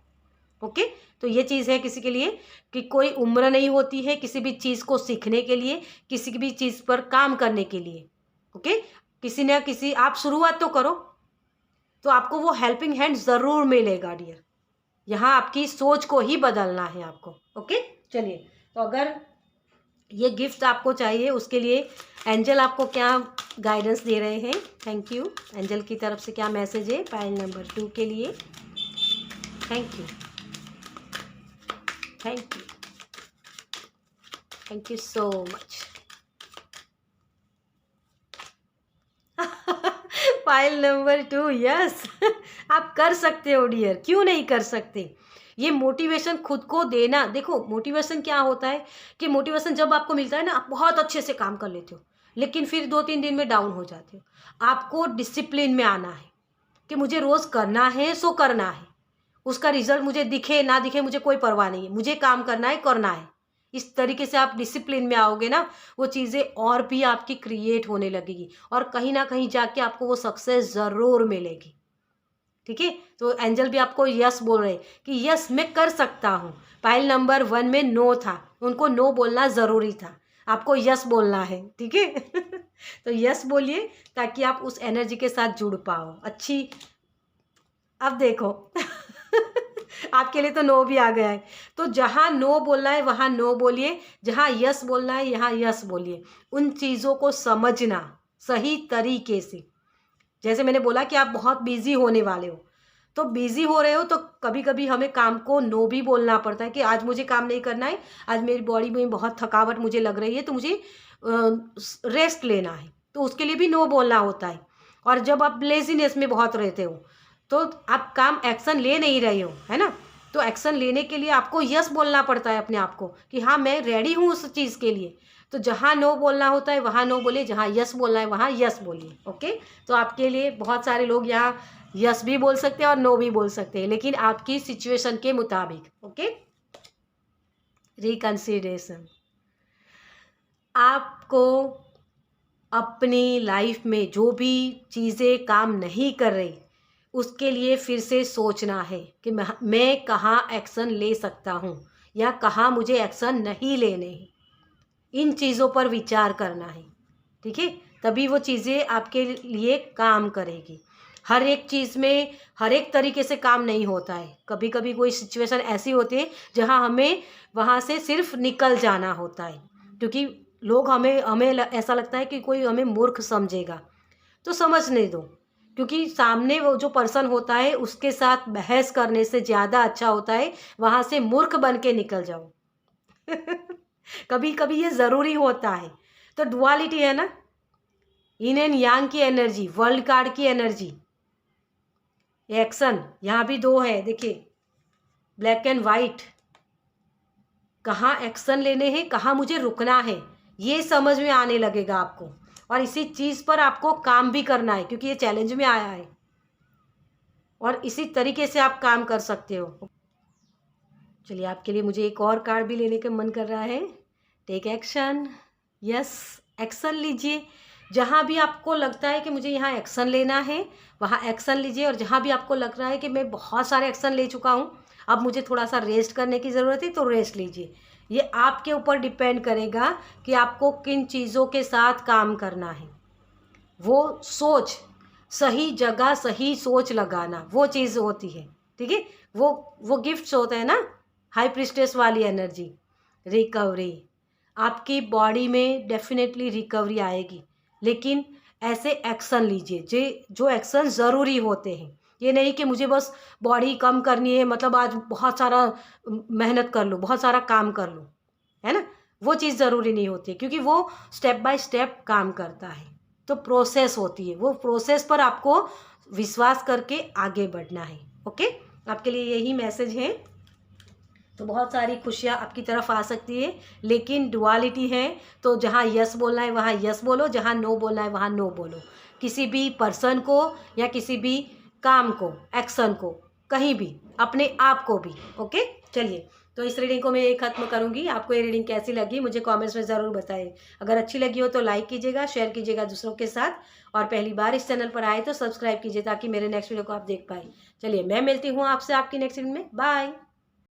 ओके, तो ये चीज़ है किसी के लिए कि कोई उम्र नहीं होती है किसी भी चीज़ को सीखने के लिए, किसी भी चीज़ पर काम करने के लिए। ओके, किसी न किसी आप शुरुआत तो करो, तो आपको वो हेल्पिंग हैंड ज़रूर मिलेगा डियर। यहाँ आपकी सोच को ही बदलना है आपको। ओके, चलिए, तो अगर ये गिफ्ट आपको चाहिए उसके लिए एंजल आपको क्या गाइडेंस दे रहे हैं? Thank you. एंजल की तरफ से क्या मैसेज है पाइल नंबर 2 के लिए? Thank you, thank you, thank you so much. File number 2, yes. आप कर सकते हो डियर, क्यों नहीं कर सकते। ये मोटिवेशन खुद को देना, देखो मोटिवेशन क्या होता है कि मोटिवेशन जब आपको मिलता है ना, आप बहुत अच्छे से काम कर लेते हो, लेकिन फिर 2-3 दिन में डाउन हो जाते हो। आपको डिसिप्लिन में आना है कि मुझे रोज़ करना है सो करना है, उसका रिजल्ट मुझे दिखे ना दिखे मुझे कोई परवाह नहीं है, मुझे काम करना है, करना है। इस तरीके से आप डिसिप्लिन में आओगे ना, वो चीज़ें और भी आपकी क्रिएट होने लगेगी और कहीं ना कहीं जाके आपको वो सक्सेस ज़रूर मिलेगी। ठीक है, तो एंजल भी आपको यस बोल रहे कि यस मैं कर सकता हूँ। फाइल नंबर 1 में नो था, उनको नो बोलना ज़रूरी था, आपको यस बोलना है। ठीक है। तो यस बोलिए ताकि आप उस एनर्जी के साथ जुड़ पाओ। अच्छी, अब देखो। आपके लिए तो नो भी आ गया है, तो जहाँ नो बोलना है वहाँ नो बोलिए, जहाँ यस बोलना है यहाँ यस बोलिए। उन चीज़ों को समझना सही तरीके से, जैसे मैंने बोला कि आप बहुत बिजी होने वाले हो, तो बिजी हो रहे हो तो कभी कभी हमें काम को नो भी बोलना पड़ता है कि आज मुझे काम नहीं करना है, आज मेरी बॉडी में बहुत थकावट मुझे लग रही है, तो मुझे रेस्ट लेना है, तो उसके लिए भी नो बोलना होता है। और जब आप लेजीनेस में बहुत रहते हो तो आप काम एक्शन ले नहीं रहे हो, है ना, तो एक्शन लेने के लिए आपको यस बोलना पड़ता है अपने आप को कि हाँ मैं रेडी हूँ उस चीज़ के लिए। तो जहाँ नो बोलना होता है वहाँ नो बोलिए, जहाँ यस बोलना है वहाँ यस बोलिए। ओके, तो आपके लिए बहुत सारे लोग यहाँ यस भी बोल सकते हैं और नो भी बोल सकते हैं, लेकिन आपकी सिचुएशन के मुताबिक। ओके, रिकंसिडरेशन, आपको अपनी लाइफ में जो भी चीज़ें काम नहीं कर रही उसके लिए फिर से सोचना है कि मैं कहाँ एक्शन ले सकता हूँ या कहाँ मुझे एक्शन नहीं लेने हैं। इन चीज़ों पर विचार करना है। ठीक है, तभी वो चीज़ें आपके लिए काम करेगी। हर एक चीज़ में हर एक तरीके से काम नहीं होता है, कभी कभी कोई सिचुएशन ऐसी होती है जहाँ हमें वहाँ से सिर्फ निकल जाना होता है, क्योंकि लोग हमें हमें ऐसा लगता है कि कोई हमें मूर्ख समझेगा, तो समझने दो, क्योंकि सामने वो जो पर्सन होता है उसके साथ बहस करने से ज़्यादा अच्छा होता है वहाँ से मूर्ख बन के निकल जाओ। कभी कभी ये ज़रूरी होता है। तो डुअलिटी है ना, इन एंड यांग की एनर्जी, वर्ल्ड कार्ड की एनर्जी, एक्शन यहाँ भी 2 है, देखिए ब्लैक एंड वाइट, कहाँ एक्शन लेने हैं कहाँ मुझे रुकना है, ये समझ में आने लगेगा आपको, और इसी चीज़ पर आपको काम भी करना है क्योंकि ये चैलेंज में आया है और इसी तरीके से आप काम कर सकते हो। चलिए, आपके लिए मुझे एक और कार्ड भी लेने का मन कर रहा है। टेक एक्शन, यस, एक्शन लीजिए। जहाँ भी आपको लगता है कि मुझे यहाँ एक्शन लेना है वहाँ एक्शन लीजिए, और जहाँ भी आपको लग रहा है कि मैं बहुत सारे एक्शन ले चुका हूँ अब मुझे थोड़ा सा रेस्ट करने की ज़रूरत है तो रेस्ट लीजिए। ये आपके ऊपर डिपेंड करेगा कि आपको किन चीज़ों के साथ काम करना है। वो सोच, सही जगह सही सोच लगाना, वो चीज़ होती है। ठीक है, वो गिफ्ट्स होते हैं ना, हाई प्रिस्टेस वाली एनर्जी। रिकवरी, आपकी बॉडी में डेफिनेटली रिकवरी आएगी, लेकिन ऐसे एक्शन लीजिए जो एक्शन ज़रूरी होते हैं। ये नहीं कि मुझे बस बॉडी कम करनी है मतलब आज बहुत सारा मेहनत कर लूँ, बहुत सारा काम कर लूँ, है ना, वो चीज़ ज़रूरी नहीं होती, क्योंकि वो स्टेप बाय स्टेप काम करता है। तो प्रोसेस होती है, वो प्रोसेस पर आपको विश्वास करके आगे बढ़ना है। ओके, आपके लिए यही मैसेज है। तो बहुत सारी खुशियाँ आपकी तरफ आ सकती है, लेकिन डुअलिटी है, तो जहाँ यस बोलना है वहाँ यस बोलो, जहाँ नो बोलना है वहाँ नो बोलो। किसी भी पर्सन को या किसी भी काम को, एक्शन को, कहीं भी, अपने आप को भी। ओके, चलिए, तो इस रीडिंग को मैं ये खत्म करूँगी। आपको ये रीडिंग कैसी लगी मुझे कमेंट्स में ज़रूर बताएं। अगर अच्छी लगी हो तो लाइक कीजिएगा, शेयर कीजिएगा दूसरों के साथ, और पहली बार इस चैनल पर आए तो सब्सक्राइब कीजिए ताकि मेरे नेक्स्ट वीडियो को आप देख पाए। चलिए, मैं मिलती हूँ आपसे आपकी नेक्स्ट वीडियो में। बाय।